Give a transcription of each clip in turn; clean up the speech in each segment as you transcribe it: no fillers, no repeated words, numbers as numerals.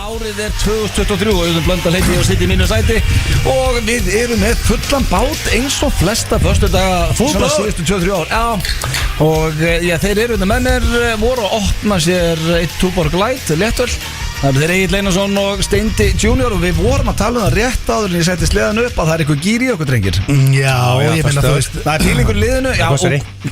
Árið 2023 og Auðun Blöndal heiti ég og sitt í mínu sæti og við erum með fullan bát eins og flesta föstudaga svona síðustu 2-3 ár. Já, og þeir eru með mér voru að opna sér eitt Tuborg Light léttöl. Það eru þeir Egill Einarsson og Steindi Junior og við vorum að tala það rétt áður en ég setti sleðan upp að það eitthvað gír í okkur drengir. Já, ég meina þú veist það fílingur liðinu. Já,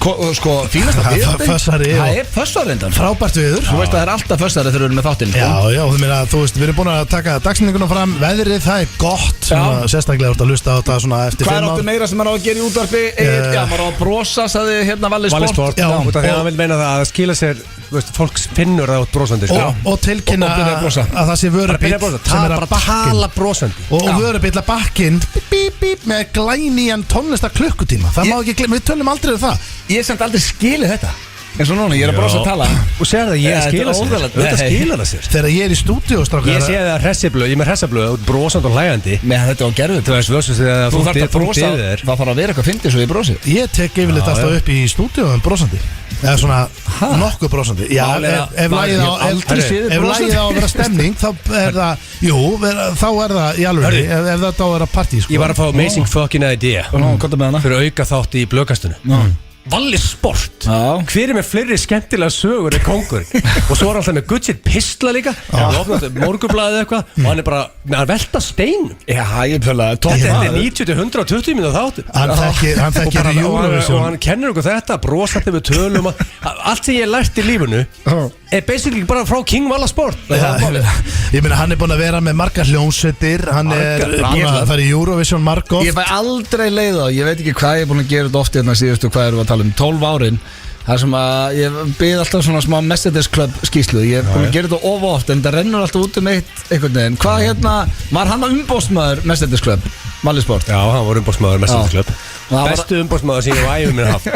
og sko fínasta fössari. Það fössari reyndan. Frábært viður. Þú veist að það alltaf fössari þegar við erum með þáttinn. Já, þú meina þú veist við erum búin að taka dagsendinguna fram, veðrið það gott svona, sérstaklega að hlusta á þetta svona eftir 5 ár. Hvað áttu meira sem maður á að gera í útvarpi? Já, maður á að brosa, sagði hérna Valli Sport. Já, út af því að hann vil meina það að skila sér, fólk finnur það út brosandi og tilkynna að það sé vörubíll sem er að tala brosandi og vörubíll að bakkinn með glænýjan tónlistar klukkutíma. Það má ekki glemma, við tölum aldrei það. Ég er samt aldrei skilið þetta eins og núna, ég er að brosa að tala og sér það, ég skila sér þetta skila það sér þegar ég er í stúdíóstrákar ég sé það hressiblöð, ég er með hressablöð brosand og hlægandi með þetta á gerðu þú þarf að brosa, það þarf að vera eitthvað fyndið svo ég brosi ég tek yfirleitt alltaf upp í stúdíóum brosandi eða svona nokkuð brosandi já, ef lagið á að vera stemning þá er það, jú, þá er það í alveg, ef þetta á að vera partí ég var að fá amazing fucking idea fyrir auka þátt í blöðkastinu Valli Sport hver er með fleiri skemmtilega sögur kongurinn og svo er alltaf með Gucci pistla líka morgunblaðið eitthvað og hann er bara að velta steinum þetta er 90-120 minna þáttur hann þekkir í Eurovision og hann kennir okkur þetta brosandi við tölum allt sem ég lært í lífunu er basically bara frá King Valla Sport ég meina hann er búin að vera með margar hljómsveitir hann er búin að fara í Eurovision margótt ég fæ aldrei leið á, ég veit ekki hvað ég er búin að gera þetta oft hérna síðustu hvað erum við að tala 12 árin það sem að ég byrði alltaf svona smá Mercedes Club skýslu ég er búin að gera þetta of oft en það rennur alltaf út einhvern veginn hvað hérna, var hann umbóðsmaður Mercedes Club, Valli Sport? Já, hann var umbóðsmaður Mercedes Club bestu umbóðsmaður sem ég var æfum mér að hafa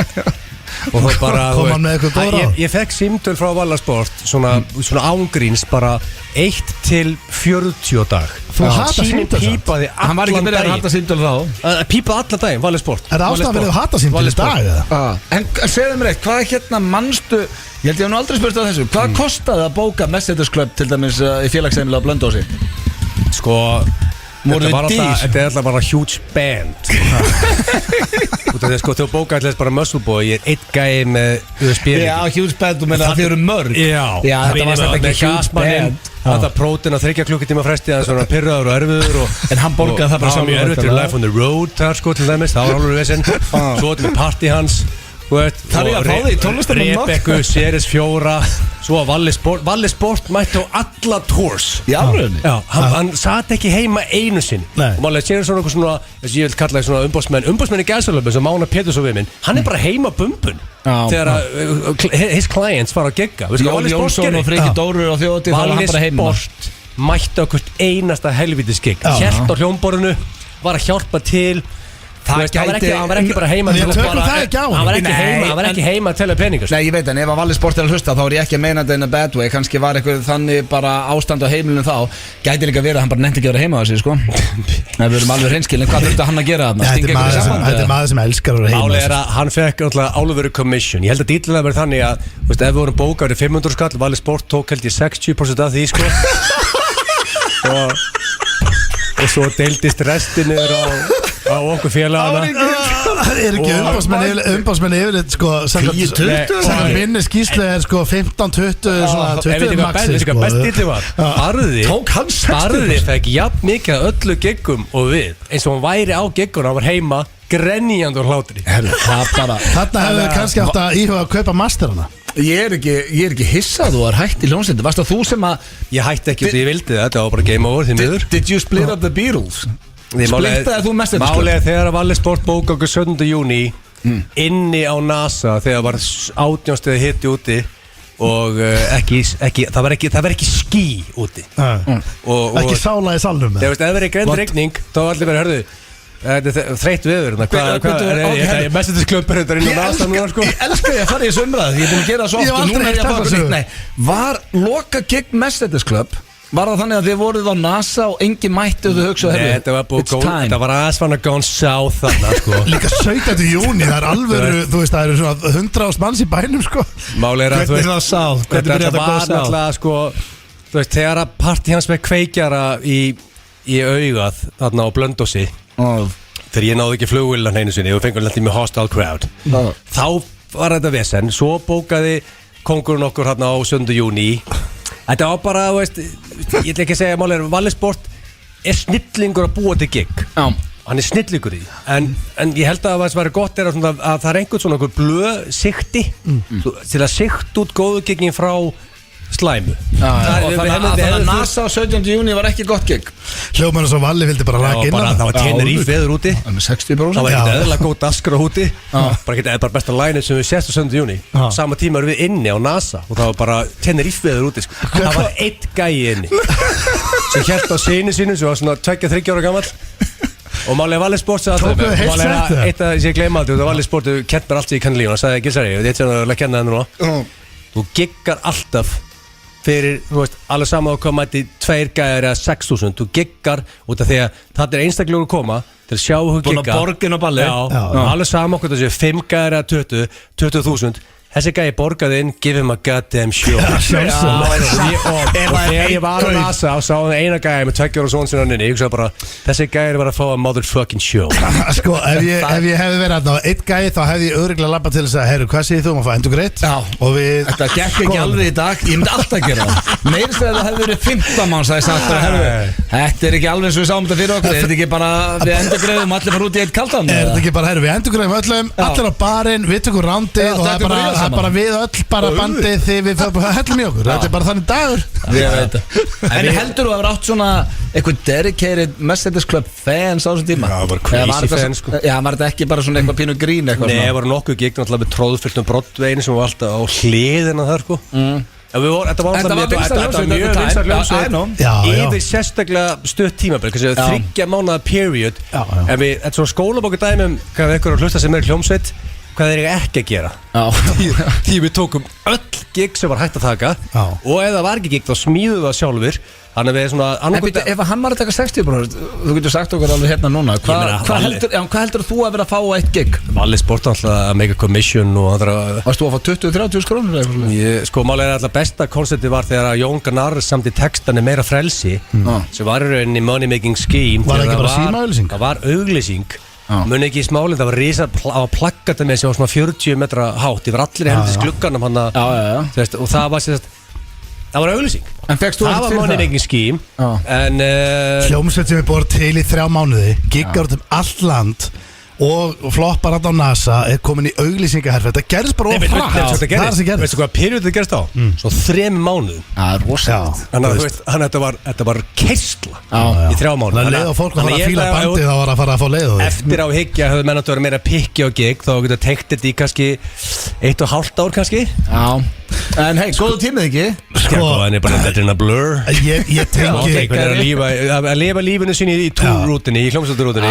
og það bara kom hann með eitthvað góð ráð ég fekk símtöl frá Valla Sport svona ángríns bara 1-40 dag þú hata símtöl pípaði hann var ekki byrjað að hata símtöl þá pípaði allan daginn Valli Sport er það ástæðan verið að hata símtöl í dag en segðu mér eitt, hvað hérna mannstu ég held ég hef nú aldrei spurt á þessu hvað kostaði að bóka Mercedes Club til dæmis í félagsheimili á Blönduósi sko þetta er alltaf bara huge band sko þú bókaði alltaf bara Muscle Boy ég er einn gæi með USB já huge band, þú meina að þið eru mörg já þetta var þetta ekki huge band þetta prótin að 3 klukkutíma fresti að svona pyrraður og erfiður en hann borgaði það bara mjög erfitt til Life on the Road þar sko til dæmis það var alveg vesinn svo til party hans það er ég að fá þig í tónlistarnum Rebekku, Series 4 svo Valli Sport mætti á alla tours í alvörunni? Já, hann satt ekki heima einu sinni og maður sér svona eitthvað svona ég vil kalla það svona umbóðsmenn í gæsalöfum sem Mána Péturs og við minn hann er bara heima bumbun þegar his clients fara að gegga Jón Jónsson og Friki Dórur og þjóti þá var hann bara heima Valli Sport mætti á hvert einasta helvítis gig hélt á hljómborðinu var að hjálpa til hann var ekki bara heima hann var ekki heima að tella peningar nei ég veit en ef að Valli Sport er að hlusta þá er ég ekki að meina þetta in a bad way kannski var eitthvað þannig bara ástand á heimilinu þá gæti líka verið að hann bara nefndi ekki að vera heima á þessu sko við erum alveg hreinskilin hvað þurfti hann að gera þetta er maður sem elskar að vera heima máli er að hann fekk álveru commission ég held að dýrlega verið þannig að ef við vorum bókaður 500 skall Valli Sport tók held ég 60% af því sko og svo deildist restinu á okkur félagana er ekki umbásmenn yfir sko samkvæmt minni skýrslu er sko 15-20 svona 20 maxi sko best dilli var Barði fekk jafn mikið að öllu giggum og við eins og hann væri á giggun hann var heima grenjandi og hlátri þarna hefðu kannski átt að íhuga að kaupa masterana ég er ekki hissað þú var hætt í hljómsveitinni varst það þú sem að ég hætti ekki því ég vildi þetta var bara game over því miður did you split up the Beatles splittaði þú Mercedes Club málega þegar Valli Sport bóka okkur 7. júní inni á NASA þegar var 18 stiga hitti úti og það var ekki ský úti ekki sála í salnum ef það verið greind regning þá var allir verið hörðu þetta er þreytt viður hvað er Mercedes Club inn á NASA núna sko ég elska ég að fara í þessu umræð ég er búin að gera það svo oft núna er ég að fara okkur neitt var loka gig Mercedes Club var það þannig að þið voruð á NASA og engin mætti og þau hugsaðu þetta var aðeins fann að gone south þarna sko líka 17. júni það er alveg þú veist það eru svona 100.000 manns í bænum sko máli er að hvernig það sá þetta var náttúrulega sko þú veist, þegar að partí hans með kveikjara í augað þarna á Blönduósi þegar ég náði ekki flugvillan einu sinni og fengur lendið með hostile crowd þá var þetta vesen, svo bókaði kóngurinn okkur hérna á 7. júní. Þetta var bara, þú veist, ég ætla ekki að segja málega, Valli Sport er snillingur að búa til gig. Já. Hann er snillingur í en ég held að það væri gott að það er einhvern svona blöð sikti til að sikta út góðu gigin frá slæmu. Þannig að NASA á 17. júni var ekki gott gig. Hljóman og svo Valli vildi bara rækja inn það var Tenerife veður úti. 60%. Það var ekkert eðla góð daskar á úti. Bara besta lænið sem við sést á 17. júni. Sama tíma erum við inni á NASA og það var bara Tenerife veður úti. Það var eitt gæi inni sem hélt á syni sínum sem var svona 2-3 ára gamall og málega Valli Sport sagði alltaf eitt að ég gleyma alltaf Valli Sport kent mér allt í kannlífun og sagði Gilsari, þetta er að kenna það núna þú giggar alltaf fyrir, þú veist, alveg saman að koma til 2 gæðir eða 6.000 þú giggar út af því að það er einstaklegur að koma til að sjá þú gigga búin að borgin og balli alveg saman okkur þessi 5 gæðir eða 20.000 þessi gæði borgaði inn, give him a goddamn show og þegar ég var á NASA og sá hann eina gæði með 2 ára svona sinna ég hugsaði bara, þessi gæði var að fá a motherfucking show sko, ef ég hefði verið aðná einn gæði þá hefði ég örugglega labbað til þess að heyru, hvað segir þú að fá endur greitt þetta gekk ekki alveg í dag, ég myndi alltaf gera það meirist að það hefði verið 15 manns að ég sagt þetta er ekki alveg eins og við sáum þetta fyrir okkur er þetta ekki bara, við endurgreiðum allir fara út í eitt kaldan er þetta ekki bara, við endurgreiðum öllum allir á barinn, við tökum rándið og það er bara við öll bara bandið þegar við hellum í okkur þetta er bara þannig dagur en ég heldur þú að vera átt svona eitthvað dedicated Mercedes Club fans á þessum tíma það var crazy fans sko já, var þetta ekki bara svona eitthvað pínu grín eitthvað nei, það var nokkuð gig náttúrulega með tróðfylltum Broadwayni sem var alltaf á hliðina þar sko þetta var mjög vinsæl hljómsveit yfir sérstaklega stutt tímabil 3 mánaða period en við, þetta er svona skólabókardæmi hvað við ykkur að hlusta sem er hljómsveit hvað er ég ekki að gera því við tókum öll gig sem var hægt að taka og ef það var ekki gig þá smíðum við það sjálfur þannig að við svona ef hann var að taka 60% þú getur sagt okkur alveg hérna núna hvað heldur þú að vera að fá á eitt gig? Valli Sport alltaf að make a commission og varst þú að fá 20-30 krónur? Sko málega alltaf besta koncepti var þegar að Jón Gnarr samt í textan meira frelsi sem var í rauninni money making scheme var ekki bara símaauglýsing? Það var auglýsing muni ekki í smálinn, það var risa á plakkata með sem var svona 40 metra hátt yfir allir í hendis glugganum hann og það var sérst það var auglýsing það var money making scheme en hljómsveit sem er búið til í 3 mánuði giggar út allt land og floppar hann á NASA er komin í auglýsingaherf þetta gerðist bara of hratt það er það sem gerðist veistu hvað period þetta gerðist á? Svo 3 mánuðum það er rosalegt þannig að þetta var keisla í 3 mánuðum þannig að leið og fólk var að fíla bandið þá var að fara að fá leið eftir á higgja höfðu menn að vera meira pikki og gig þá getur tekt þetta í kannski 1,5 ár kannski en hei, góðu tímið ekki sko, en er bara þetta in a blur ég tengi að lifa lífinu sinni í túrrútinni í hljómsveitarrútinni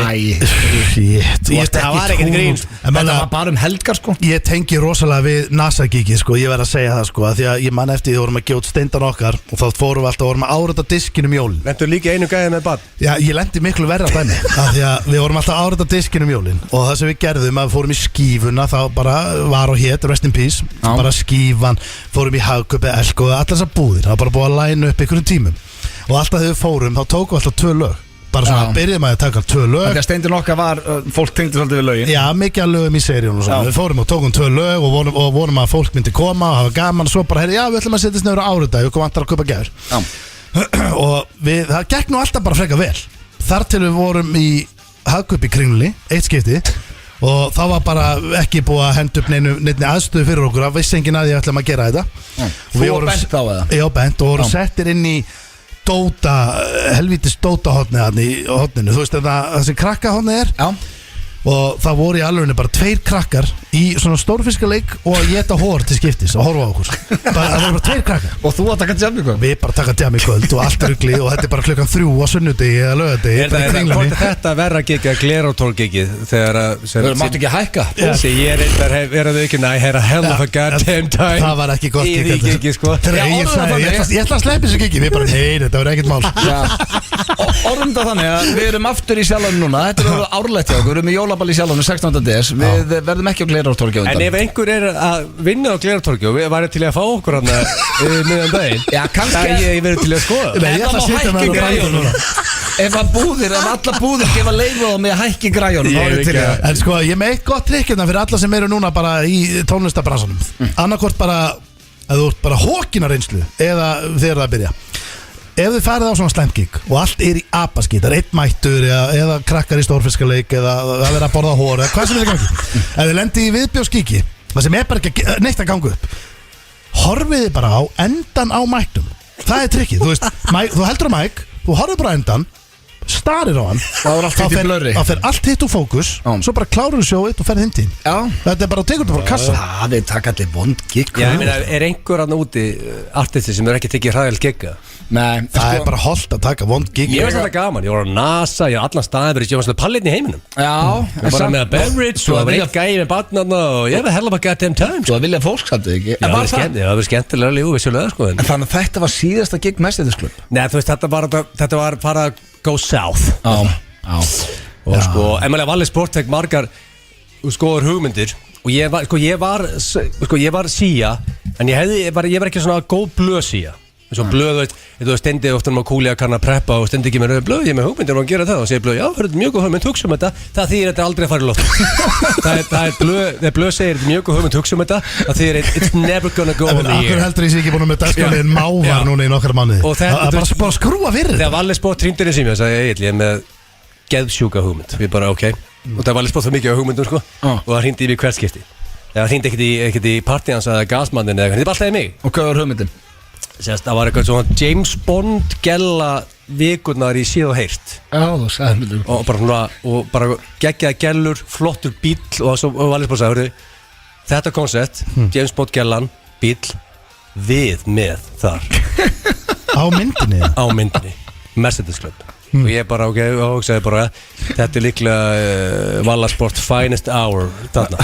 það var ekkert grín þetta var bara helgar sko ég tengi rosalega við NASA-gigi sko ég verð að segja það sko því að ég man eftir því vorum að gefa út steindan okkar og þá fórum við alltaf og vorum að árita diskinum jólin lendur líka einu gæði með bad já ég lendi miklu verra dæmi því að við vorum alltaf að árita diskinum jólin og það sem við gerðum að við fórum í skífuna þá bara var og hét rest in peace bara skífan fórum í Hagkaup Elko og allar þessar búðir það var bara búið að læna upp einhverjum tímum og alltaf þegar við fórum þá tókum við alltaf 2 lög bara svona byrjum að taka 2 lög þegar steindin okkar var fólk tengdi svolítið við lögin já mikið að lögum í seríun og svona við fórum og tókum 2 lög og vonum að fólk myndi koma og hafa gaman og svo bara já við ætlum að setjast nefnir á árita við komum vantar að kaupa gjafir og það gekk nú alltaf bara freka vel þar til við vorum í Hagkaup í Kringlunni eitt skipti og þá var bara ekki búið að henda upp neinni aðstöðu fyrir okkur það vissi enginn að ég ætlum að gera þetta þú var bent þá eða? Já bent og vorum settir inn í helvítis Dóta hotni í hotninu þú veist það sem krakka hotni er og það voru í alvegni bara 2 krakkar í svona stórfiskaleik og að geta hór til skiptis og horfa á okkur það voru bara 2 krakkar og þú að taka djam í kvöld við bara taka djam í kvöld og allt rugli og þetta er bara klukkan 3 á sunnudegi eða laugardegi hvort þetta verra gig að Glerártorgigið þegar þú mátt ekki hækka ég er eitthvað verið ekki I had a hell of a goddamn time það var ekki gott gig sko ég ætla að sleppa þessu gigi við bara nei þetta var ekkert mál orðum það þannig að við erum aftur í sjálfum núna þetta er árlegt hjá okkur við erum í jólaball í sjálfum 16. des. Við verðum ekki á Glerártorgi En ef einhver að vinna á Glerártorgi og við varum til að fá okkur hann miðan daginn Já, kannski ég verður til að skoða Ég ætla að setja með það Ef alla búðir gefa leifu á mig að hækki græjunum En sko, ég með eitt gott trikk fyrir alla sem eru núna bara í tónlistabransanum Annarkvort bara að þú ert bara hókina reynslu eða þegar það byrja Ef þið farið á svona slæmgík og allt í apaskít, það einn mættur eða krakkar í stórfiskaleik eða að vera að borða hór eða hvað sem þið gangi Ef þið lendi í viðbjóðskíki, það sem bara ekki neitt að ganga upp horfið þið bara á endan á mættum Það trikkið, þú heldur á mæk, þú horfið bara á endan starir á hann þá fer allt hitt úr fókus svo bara klárar þú sjóið og ferð hinn tím þetta bara tekur þú bara kassa það er takkandi vond gig er einhver annar úti artisti sem er ekki tekið hræðileg gigga Nei, það er bara holdt að taka vond gig Ég veist þetta gaman, ég var á NASA, ég var allan staðar ég var svona pallinn í heiminum ég var með beverage og það var einn gæi með barnarna og ég var hella bara goddamn time Þú vilja fólk samt ekki Það var skemmtilega líf vissulega sko En þannig að þetta var síðasta gig Mercedes-klubb Nei, þú veist, þetta var bara að go south og sko, emalega Valli Sport fekk margar skoður hugmyndir og ég var síja en ég var ekki svona góð blöð síja Svo blöð, þú stendi ofta á kúli að kanna preppa og stendi ekki með rauð blöð, ég með hugmyndir og að gera það og segir blöð, já, það er mjög góð hugmynd, hugsa þetta, það þýðir þetta aldrei að fara í loft þegar blöð segir mjög góð hugmynd, hugsa þetta, það þýðir it's never gonna go on the year Akkur heldur ég sé ekki búin með dagskalinn mávar núna í nokkra mánuði Það er bara skrúa fyrir Þegar Valli Sport hringdi í sími og sagði, ég er með geðsjúka hugmynd, við bara ok og það Valli Sport það mikið á hugmyndum sko og það hringdi í mig hvert skipti það hringdi ekkert í partíans að gasmannin eða þetta er bara alltaf í mig Og hvað var hugmyndin? Það var eitthvað svona James Bond gella vikurnar í síð og heyrt þú sagði mér og bara geggjaði gellur, flottur bíll og svo var allir bara að sagði þetta koncept, James Bond gellan bíll, við með þar Á myndinni Mercedes Club og ég bara og sagði bara þetta er líklega Vallasport finest hour þarna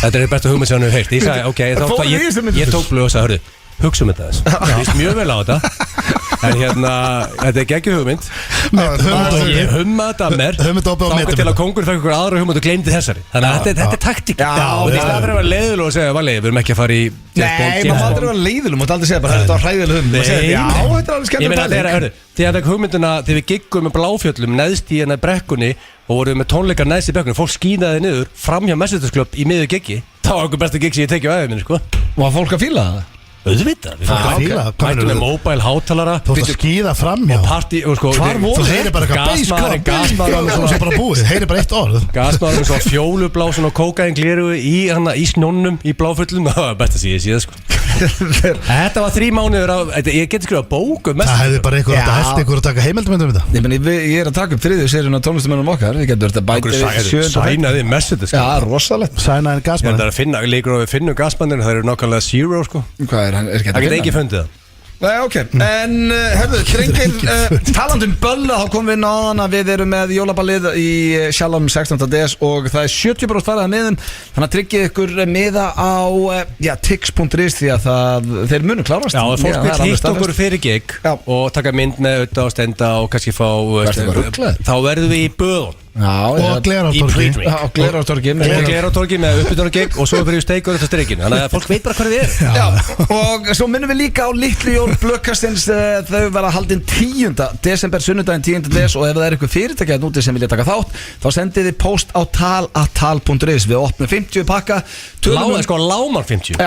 þetta er besta hugmynd sem hann hefur heyrt ég sagði ég tók blöð og sagði hugsa þetta þess ég veist mjög vel á þetta en þetta er geggjur hugmynd ég humma þetta að mér þá til að kongur fekk okkur aðra hugmynd og gleymdi þessari þannig að þetta er taktík og því að vera leiðileg og segja Valli, við erum ekki að fara í Nei, maður aldrei vera leiðileg, maður aldrei segja bara þetta var hræðileg hugmynd þetta er alveg skemmtileg þegar hugmynduna, þegar við giggum með Bláfjöllum neðst í hennar brekkunni og vorum með tónleikar neðst í brekkunni fólk skínaði niður fram hjá Mercedes Club í miðju giggi þá var okkur besta gigg sem ég tekið á æfið minni sko Var fólk að fíla það? Auðvitað, við mættum með mobile hátalara Þú ert að skíða framjá og partí og sko Þú heyrir bara eitthvað gasmaðurinn og svo bara búið, heyrir bara eitt orð gasmaðurinn svo fjólublásun og kókain gleru í snjónum í Bláfjöllum það var best að síða sko Þetta var 3 mánuður ég geti skrifað bók Það hefði bara einhver að taka heimildamöndum Ég er að taka upp 3. seríun á tónlistamönnum okkar Ég getur þetta bæti Sænaði Mercedes Já, rosalegt Sænaði gasmann Það er að finna, líkur á við finnum gasmannir það eru nákvæmlega 0 sko Hvað er Það geti ekki fundið það Nei, ok, en herðu, Krengir talandum bölla, þá komum við inn á hana við erum með jólaballið í Sjallanum 16. des og það er 70% faraða miðum þannig að tryggja ykkur miða á tix.is því að þeir munu klárast Já, fólk vil hitt okkur fyrir gig og taka mynd með auðvitað og stenda og kannski fá þá verðum við í Böðun og Glerártorgi með uppbytunargig og svo fyrir steikur þetta streikinu þannig að fólk veit bara hvað þið er og svo minnum við líka á Litlu Jól Blökkastins þau verða haldin 10. desember sunnudaginn 10. des og ef það er eitthvað fyrirtæki að núti sem vilja taka þátt þá sendið þið post á tal@tal.is við opnum 50 pakka lámar 50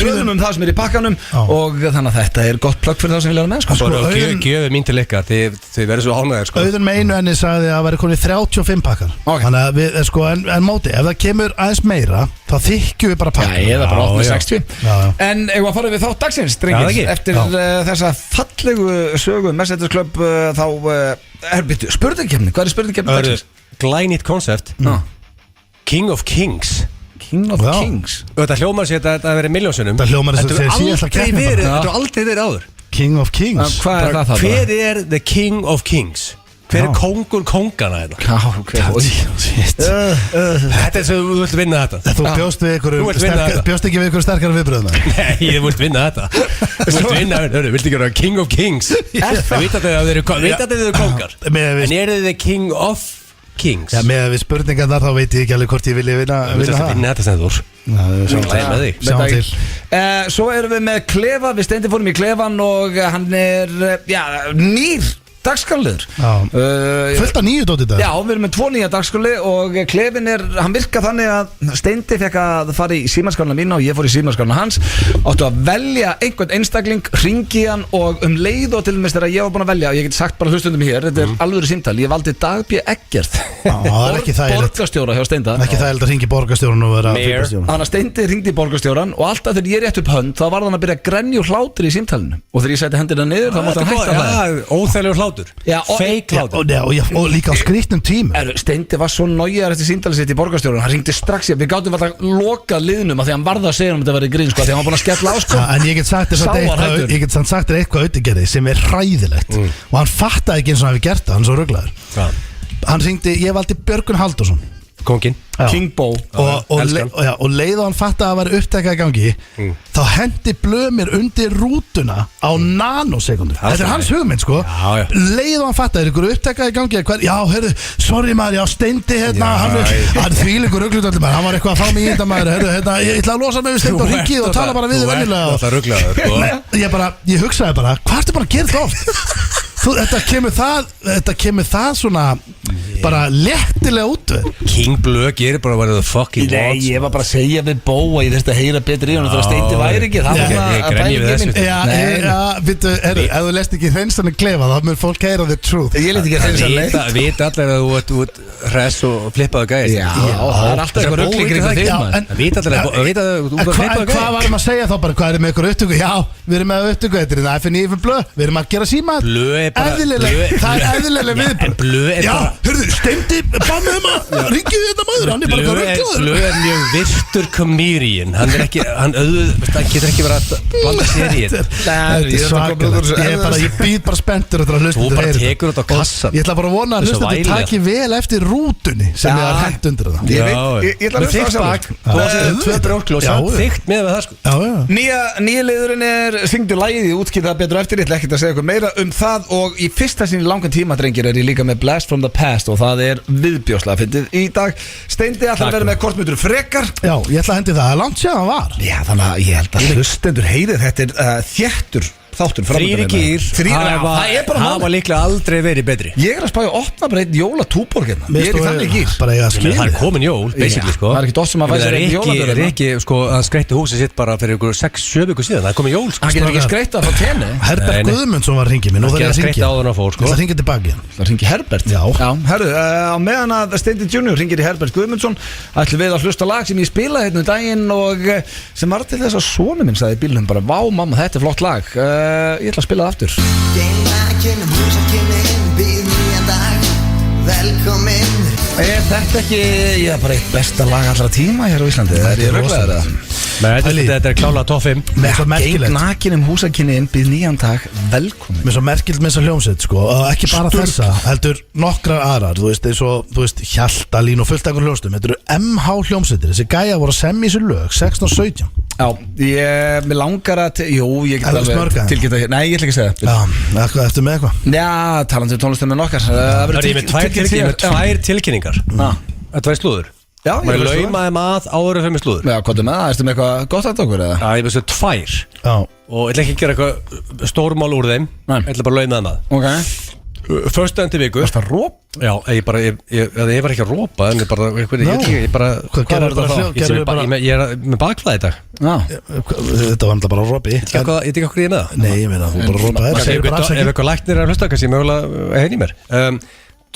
tölum það sem er í pakkanum og þannig að þetta er gott plögg fyrir það sem vilja vera með gjöfið mín til ykkar þið verður svo ánægðir Auðun með einu enni sagði að verður konið 35 pakkar þannig að við, en móti, ef það kemur aðeins meira þá þykjum við bara pakkar eða bara 8-60 en ef að fara við þátt dagsins drengir, eftir þessa fallegu sögu Mercedes Club þá spurningkefni, hvað er spurningkefni dagsins? Glænýtt koncept King of Kings Þetta hljómar sér að þetta verið miljónsunum Þetta er aldrei verið áður King of Kings Hver er the King of Kings? Hver er kongur kongana þetta? Þetta er sem þú vilt vinna þetta Þú bjóst ekki við ykkur sterkara viðbröðna Nei, ég vilt vinna þetta Þú vilt vinna, viltu ekki vera King of Kings Það veit að þið eru kongar En eru þið King of Kings Já, með við spurningar þar þá veit ég ekki alveg hvort ég vilja vinna þetta stendur Sjáum til Svo erum við með klefa, við Steindi fórum í klefan og hann er nýr dagskrárliður fullt af nýju dót í dag Já, við erum með 2 nýja dagskrárli og klefin hann virka þannig að Steindi fekk að fara í símaskálina mína og ég fór í símaskálina hans áttu að velja einhvern einstakling hringi hann og leið og til og með þegar ég var búin að velja og ég get sagt bara hlustundum hér, þetta er alvöru símtal ég valdi Dag B. Eggert borgarstjóra hjá Steinda ekki það að hringi borgarstjóran og vera fylgastjóran þannig að Steindi hringdi borgarstjóran og alltaf þegar ég rétt upp hönd þá var hann að byrja að grenja og hlátur í símtalinu og þegar ég setti hendina niður þá mátti hann hætta óþægilegur fake hlátur og líka á skrýtnum tímum Steindi var svo nájar eftir símtalið sitt í borgarstjóran hann ringdi strax við gátum alltaf lokað liðnum að því hann varða að segja þetta verið grín því hann var búin að skella á en ég get sagt þér eitthvað auðvitað sem er hræðilegt og hann fattaði ekki eins og hann hefði gert það hann er svo ruglaður hann ringdi, ég valdi Björgun Halldórsson Kongin King Bo og leið og hann fattaði að vera upptekað í gangi þá hendi blömir undir rútuna á nanosekundu þetta er hans hugmynd sko leið og hann fattaði ykkur upptekað í gangi já, heyrðu, sorry maður, já, Steindi hérna, hann þvílíkur ruglutöldi maður hann var eitthvað að fá mig í þetta maður hérna, ég ætla að losa mig við Steindi og ringi og tala bara við venjulega ég hugsaði bara, hvað ertu bara að gera þetta oft Þetta kemur það svona bara léttilega út King Blöð gerir bara að vera the fucking Nei, ég var bara að segja við Bó að ég þurfti að heyra betur í hann þegar Steindi væri ekki það var ég grenji við þessu ef þú lest ekki hreinsanir klefa þá mun fólk heyra the truth Ég leti ekki hreinsanir leitt Vita allir að þú ert hress og flippaðu gæði Já, það er alltaf eitthvað ruggling ykkur þig Vita allir að þú ert flippaðu gæði Hvað varum að segja þá bara, hvað er með ykkur upptöku Já, við erum með upptöku, þetta er það FNÍ fyrir Blöð Við erum að gera síma Það er eðlilega viðbjörn Já, hörðu, Steindi bannum að ringið þetta maður Hann er bara hvað rugglaður Blöð er mjög virtur comedian Hann getur ekki verið að blanda sér í þetta Ég býð bara spenntur Þú bara tekur þetta á kassan Ég ætla bara að vona að hlustendur taki vel eftir rútunni sem ég har hent undir það Ég ætla að hlusta á það Tvö bróklu og samt þygt með það sko Nýja liðurinn er syngdu lagið í útskýrða betur eftir Ég ætla ekki að segja eitthvað meira það og í fyrsta sinni langan tíma drengir er ég líka með Blast from the Past og það er viðbjóslega fyndið í dag Steindi ætla að vera með kortmyndur frekar Já, ég ætla að hendi það langt sér hann var Já, þannig að ég held að hlustendur heyrið þetta er þéttur þáttur Þrír gýr hafa líklega aldrei verið betri Ég er að spája að opna bara einn jólatúborg Ég er í þannig gýr Það er komin jól, basically sko Það er ekki dótt sem að væsa einn jóladörður Riki, sko, hann skreitti húsið sitt bara fyrir ykkur 6-7 vikur síðan Það er komin jól sko Hann getur ekki skreittað frá tenni Herbert Guðmundsson var hringið minn Hann getur skreittað áður en að fór sko Það hringið tilbaki Það hringið Herbert Já, herru, á meðan að Steindi Junior hringir í Herbert Guðmundsson ætlum við að hlusta lag sem ég spilaði hérna daginn og sem var til þess að sonu minn sagði í bílnum bara, vá mamma, þetta er flott lag Ég ætla að spila það aftur Velkomin Er þetta ekki, já, bara eitt besta lag allra tíma hér á Íslandi? Það er ég röglaður það Þetta er klála top 5 Geng nakin húsakynni inn býð nýjan dag Velkomin Mér svo merkilt með þessa hljómsveit sko ekki bara þessa, heldur nokkrar aðrar þú veist, Hjaltalín og fullt ekkur hljómsveitum Þetta eru MH hljómsveitir Þessi gæja voru að semja í þessu lög 16 og 17 Já, mér langar að jú, ég get alveg tilkynna hér Nei, ég ætla ekki að segja það Eftir með eitthvað Já, talandi tónlistum með nokkar Það er með tvær tilkynningar Þetta var í slúður Já, maður laumaði maður áður og fyrir með slúður Já, hvað er með það? Erstu með eitthvað gott að okkur eða? Já, ég veist það tvær Og ég ætla ekki að gera eitthvað stórmál úr þeim Ég ætla bara að laumaði maður Ok Förstu endi viku Varst það róp? Já, ég var ekki að rópa En ég bara Hvað gerður það þá? Ég er með bakflæði í dag Þetta var náttúrulega bara rópi Ég veit ekki okkur ég er með það Nei, ég meina, þú bara rópa Ef eitthvað læknir er að hlusta kannski mögulega henni mér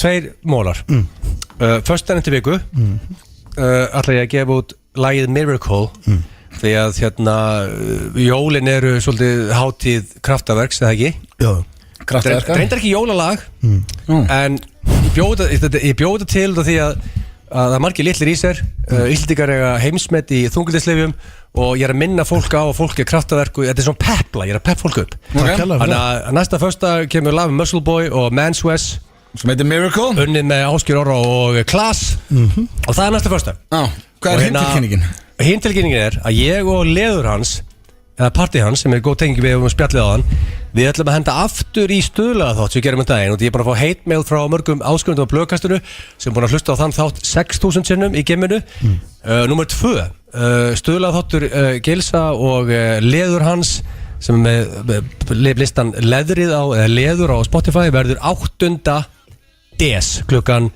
Tveir mólar Förstu endi viku ætla ég að gefa út lagið Miracle því að jólin eru svolítið hátíð kraftaverks, eða ekki? Já, kraftaverka Reyndar ekki jólalag en ég bjóða til það því að það er margir litlir í sér Íslendingar eiga heimsmet í þunglyndislyfjum og ég er að minna fólk á að fólk er kraftaverk og þetta er svona pepla, ég er að peppa fólk upp Þannig að næsta fösta kemur lag með Muscle Boy og Manswes sem heitir Miracle unnið með Ásgeir Orra og Klaas og það er næsta första Hvað er hinn tilkynningin? Hinn tilkynningin er að ég og leður hans eða partí hans sem góð tengi við spjallið á hann. Við ætlum að henda aftur í stuðlaða þátt sem við gerum daginn og ég er bara að fá hate mail frá mörgum áskrifendum á blöðkastinu sem búin að hlusta á þann þátt 6.000 sinnum í geminu. Númer 2, stuðlaða þáttur Gilsa og leður hans sem með listan leður á Spotify verður 8. des klukkan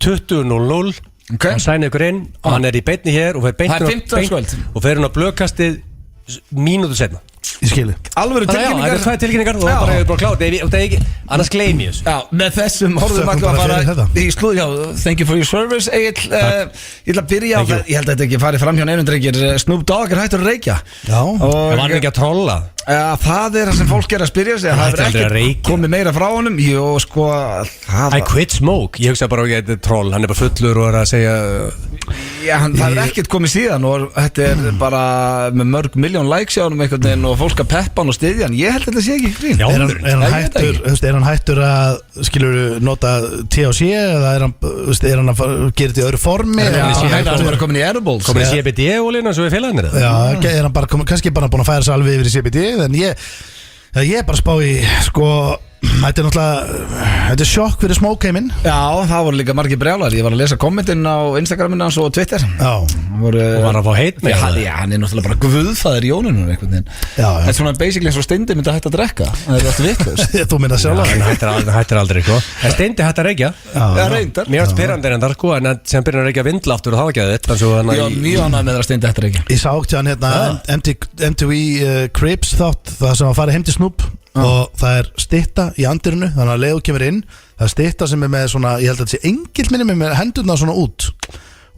20.00. Hann sænir ykkur inn og hann í beinni hér og fer hún á blöðkastið mínútu setna. Ég skilji. Alvöru tilkynningar. Það er 2 tilkynningar og það er bara klárt. Annars gleymi ég þessu. Já, með þessum horfum við að fara í slúð. Já, thank you for your service, Egill. Ég ætla að byrja á það. Ég held að þetta ekki farið fram hjá neinum drengir. Snoop Dogg hættur að reykja. Já. Það var ekki að trolla. Það það sem fólk að spyrja sig. Það ekki komið meira frá honum. Jú, sko. I quit smoke. Ég hugsa bara að þetta er troll. Hann bara fullur og að segja. Já, það ekkert komið síðan og þetta bara með mörg miljón likes á honum einhvern veginn og fólk að peppa hann og styðja hann. Ég held að þetta sé ekki grín. Er hann hættur að nota THC eða er hann að gera þetta í öðru formi? Hann er bara komin í edibles. Komin í CBD-ólinu eins og við félagarnir. Já, er hann bara kannski bara búin að færa sig alveg yfir í CBD en ég er bara að spá í sko. Þetta er náttúrulega, þetta er sjokk fyrir smókheiminn. Já, það voru líka margir brjálar. Ég var að lesa kommentin á Instagraminu hans og Twitter. Já. Og var að fá heit með það. Já, hann er náttúrulega bara guðfaðir í Jónunum einhvern veginn. Þetta er svona basically eins og Steindi myndi að hætta að drekka. Það er alltaf vitlaust. Þú myndi að sjálf hann hættir aldrei sko. En Steindi hætti að reykja. Já, reyndar. Mér varst pirrandi en það sko, en sem byrjar að reykja vindla aftur og það var ekki þetta. Já, mjög annað með að Steindi hætti að reykja. Ég sá ekki hann hérna MTV Cribs þátt, það sem að fara heim til Snoop og það er stytta í andirinu þannig að Leo kemur inn, það er stytta sem er með svona, ég held að þetta sé engill minni með hendurna svona út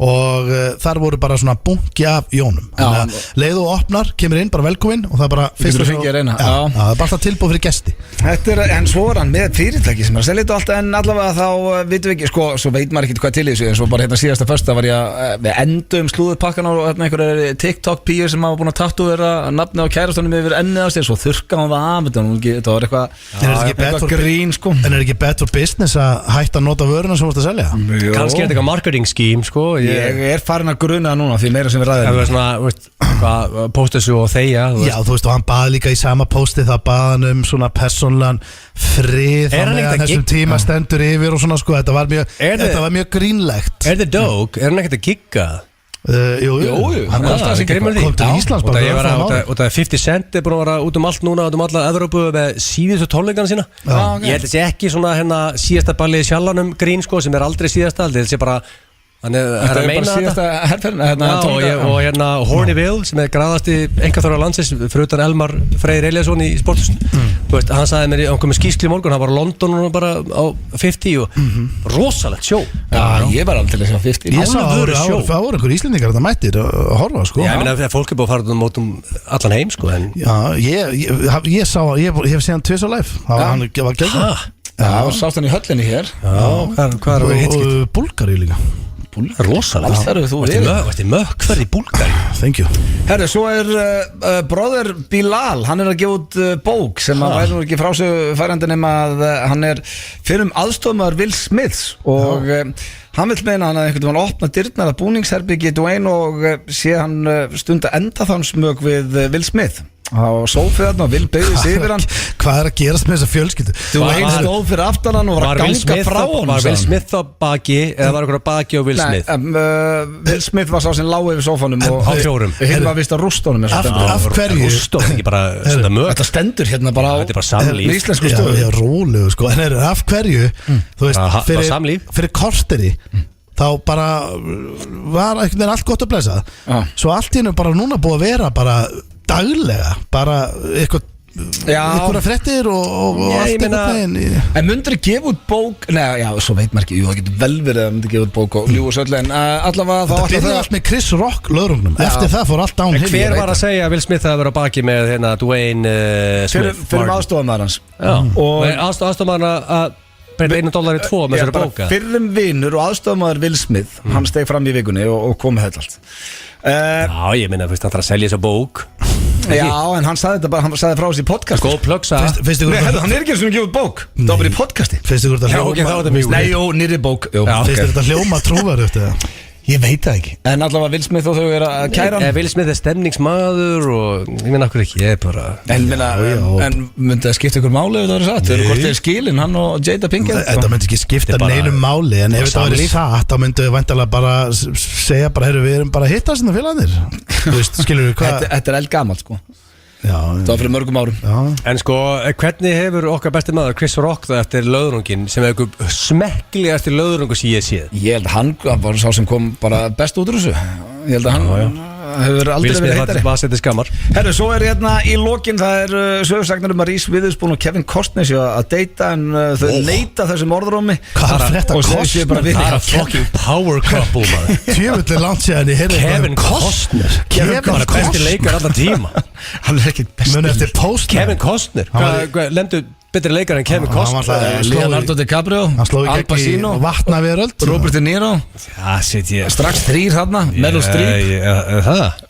og þar voru bara svona bunki af jónum þannig að Leo opnar, kemur inn, bara velkominn og það er bara fyrst og það er bara alltaf tilbúð fyrir gesti. Þetta er, en svo er hann með fyrirtæki sem er að selja þetta alltaf en allavega þá vitum við ekki, sko, svo veit maður ekki hvað til í þessu en svo bara hérna síðasta fösta var ég við endum slúðupakkan á hérna einhverja TikTok-píur sem hafa búin að tattúvera nafni á kærastunum yfir ennið á sig svo þurrka hann það af þetta var eitthvað grín, sko. En er ekki bad for business að hætta að nota vöruna sem þú ert að selja? Kannski er þetta eitthvað marketing scheme, sko. Ég er farin að gruna núna því meira sem við ræðum. Það er svona, veist, posta svo og þegja. Já, þú veist, og hann bað líka í sama posti það bað hann svona persónlegan frið þannig að þessum tíma stendur yfir og svona, sko, þetta var mjög grínlegt. Er þetta dóg? Er hann ekkert að gigga? Jú, hann kom til Íslands bara og það er 50 Cent er búin að vera út allt núna, út alla Evrópu með síðustu tónleikana sína. Ég held að þetta sé ekki svona hérna síðasta ballið í Sjallanum grín, sko, sem er aldrei síðasta, þetta sé bara Þetta er bara síðasta herferðin og hérna Hornyville sem er graðasti einkaþjóra landsins fyrir utan Elmar Freyr Eliasson í sporthúsinu hann sagði mér, hann kom með skýrslu í morgun hann var á London og bara á 50 og rosalegt sjó. Já, ég var aldrei að sjá 50. Ég sá að það voru einhver Íslendingar þetta mættir að horfa, sko. Já, ég meina þegar fólk er búið að fara út allan heim, sko. Já, ég sá, ég hef séð hann tvis á live hann var geggjað. Já, sást hann í höllinni hér. Já, hvað er það? Og Búlgari líka. Rosalega. Varst þið mökkferð í Búlgari? Thank you. Herru, svo er bróðir Bilal, hann er að gefa út bók sem að væri nú ekki frá sig færandi nema að hann er fyrrum aðstofmaður Will Smiths og hann vill meina hann að einhvern veginn opna dyrnar að búningsherbyggi Dwayne og sé hann stunda endaþánsmög við Will Smith á sófið þarna og Will beigði sig yfir hann. Hvað er að gerast með þessa fjölskyldu? Dwayne stóð fyrir aftan hann og var að ganga frá hann. Var Will Smith á baki eða var eitthvað baki á Will Smith? Will Smith var sá sem lág yfir sófanum og á fjórum. Hinn var vist að rústa honum. Af hverju? Rústa honum ekki bara svona mög. Þetta stendur hérna bara á íslensku stöðu. Já, rólegu, sko. En af hverju, þú veist, fyrir korteri þá bara var einhvern veginn allt gott að blessa. Svo allt í hennu bara núna búið að vera bara daglega, bara einhverja fréttir og allt einhvern veginn. En myndir þið gefa út bók? Nei, já, svo veit maður ekki, það getur vel verið að myndir gefa út bók og ljúa svolítið, en allavega þá þetta byrjaði allt með Chris Rock löðrungnum, eftir það fór allt downhill. En hver var að segja að Will Smith það að vera baki með hérna Dwayne Smith? Fyrir aðstofamaður hans. Og aðstofamaður að breyta $1 í 2 með þessari bóka. Fyrrum vinur og aðstofamaður Will Smith, hann steg fram í vikunni og kom með þetta allt. Já, ég minna, hann þarf að selja þessa bók. Já, en hann sagði þetta bara, hann sagði frá þessi podcast. Góð plöggsa. Hann er ekki eins og gefið bók. Það var bara í podcasti. Finnst þið hvort að hljóma? Nei, jú, nýri bók. Finnst þið þetta hljóma trúverðugt eða? Ég veit það ekki. En allavega Will Smith og þau að kæra hann. Will Smith stemningsmaður og ég meina okkur ekki, ég bara En myndi það skipta ykkur máli ef það verið satt? Þau eru hvort þeir skilin, hann og Jada Pinkett? Þetta myndi ekki skipta neinum máli. En ef þetta verið satt, þá myndi við vantarlega bara segja bara, heyrðu, við erum bara að hitta svona félagarnir. Þú veist, skilur við hvað? Þetta eldgamalt, sko. Já, það var fyrir mörgum árum. En sko, hvernig hefur okkar besti maður Chris Rock það eftir löðrungin sem er eitthvað smekkligast í löðrungu sem ég séð? Ég held að hann var sá sem kom bara best út úr þessu. Ég held að hann hefur aldrei verið heitari. Herru, svo er hérna í lokin, það er sögursagnar að Reese Witherspoon og Kevin Costner séu að deyta en þau neita þessum orðrómi. Hvað er þetta Costner? Það er fucking power couple, maður. Tjöfullir langt séðan ég heyrði Kevin Costner. Kevin Costner er besti leikar allan tíma. Hann er ekkert besti. Kevin Costner. Hvað lendu betri leikar en Kevin Costner? Leonardo DiCaprio, Al Pacino, Vatnaveröld, Robert De Niro. Strax 3 þarna, Meryl Streep.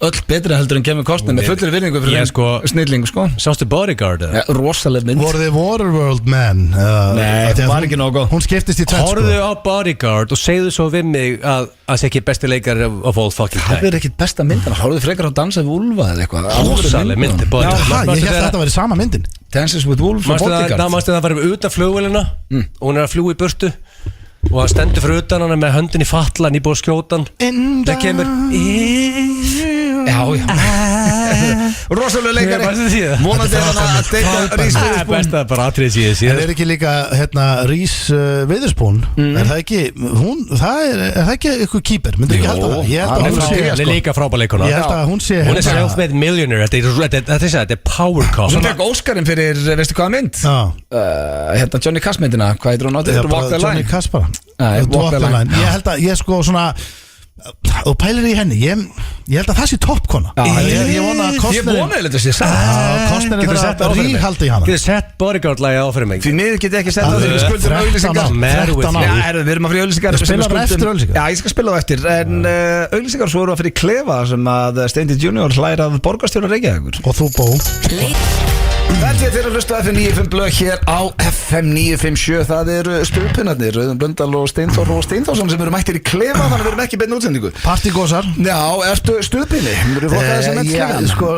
Öll betri heldur en Kevin Costner með fullri virðingu fyrir snillingu, sko. Sástu Bodyguard? Rosaleg mynd. Voru þið Waterworld menn? Nei, það var ekki nógu. Hún skiptist í tveit, sko. Horfðu á Bodyguard og segðu svo við mig að það sé ekki besti leikar of all fucking time. Það er ekkit besta myndin. Horfðu frekar á Dansa við Úlfa eða eitthvað. Rosaleg mynd. Ég held að þetta væri sama myndin. Dances with Wolves og Bodyguard. Mástu það var utan flugvélina og hún er að fljúa í burtu og hann stendur fyrir utan hana með höndin í fatla nýbúið að skjóta hann. Það kemur rosalega leikari. Vonandi er hann að deyta Reese Witherspoon. Besta bara atrið síðan. En er ekki líka Reese Witherspoon? Er það ekki er það ekki eitthvað kýper? Myndir ekki halda það? Hún er líka frábær leikona. Ég held að hún sé Hún er self-made millionaire. Þetta er power couple. Hún fekk Óskarinn fyrir, veistu hvaða mynd? Hérna Johnny Cash myndina. Hvað heitir hún átti? Walk the Line. Johnny Cash bara. Walk the Line. Ég held að ég sko svona og pælir í henni, ég held að það sé toppkona. Ég vona að Costner Ég vona að þetta sé satt. Costner er að ríhalda í hana. Getur sett Bodyguard-lagi á fyrir mig? Því miður get ég ekki sett það þegar við skuldum auglýsingar. 13 Já, við erum að fyrir auglýsingar. Spila bara eftir auglýsingar. Já, ég skal spila það eftir. En auglýsingar svo eru að fyrir Klefa sem að Steindi Junior hlæra af borgarstjóra Reykjavíkur. Og þú bó Þetta er að hlusta FM 95 blöð hér á FM 957. Það eru Stuðpinnarnir, Auðun Blöndal og Steinþór og Steinþórsson sem eru mættir í Klefa, þannig við erum ekki beinni útsendingu. Partygósar. Já, ertu Stuðpinni? Sko,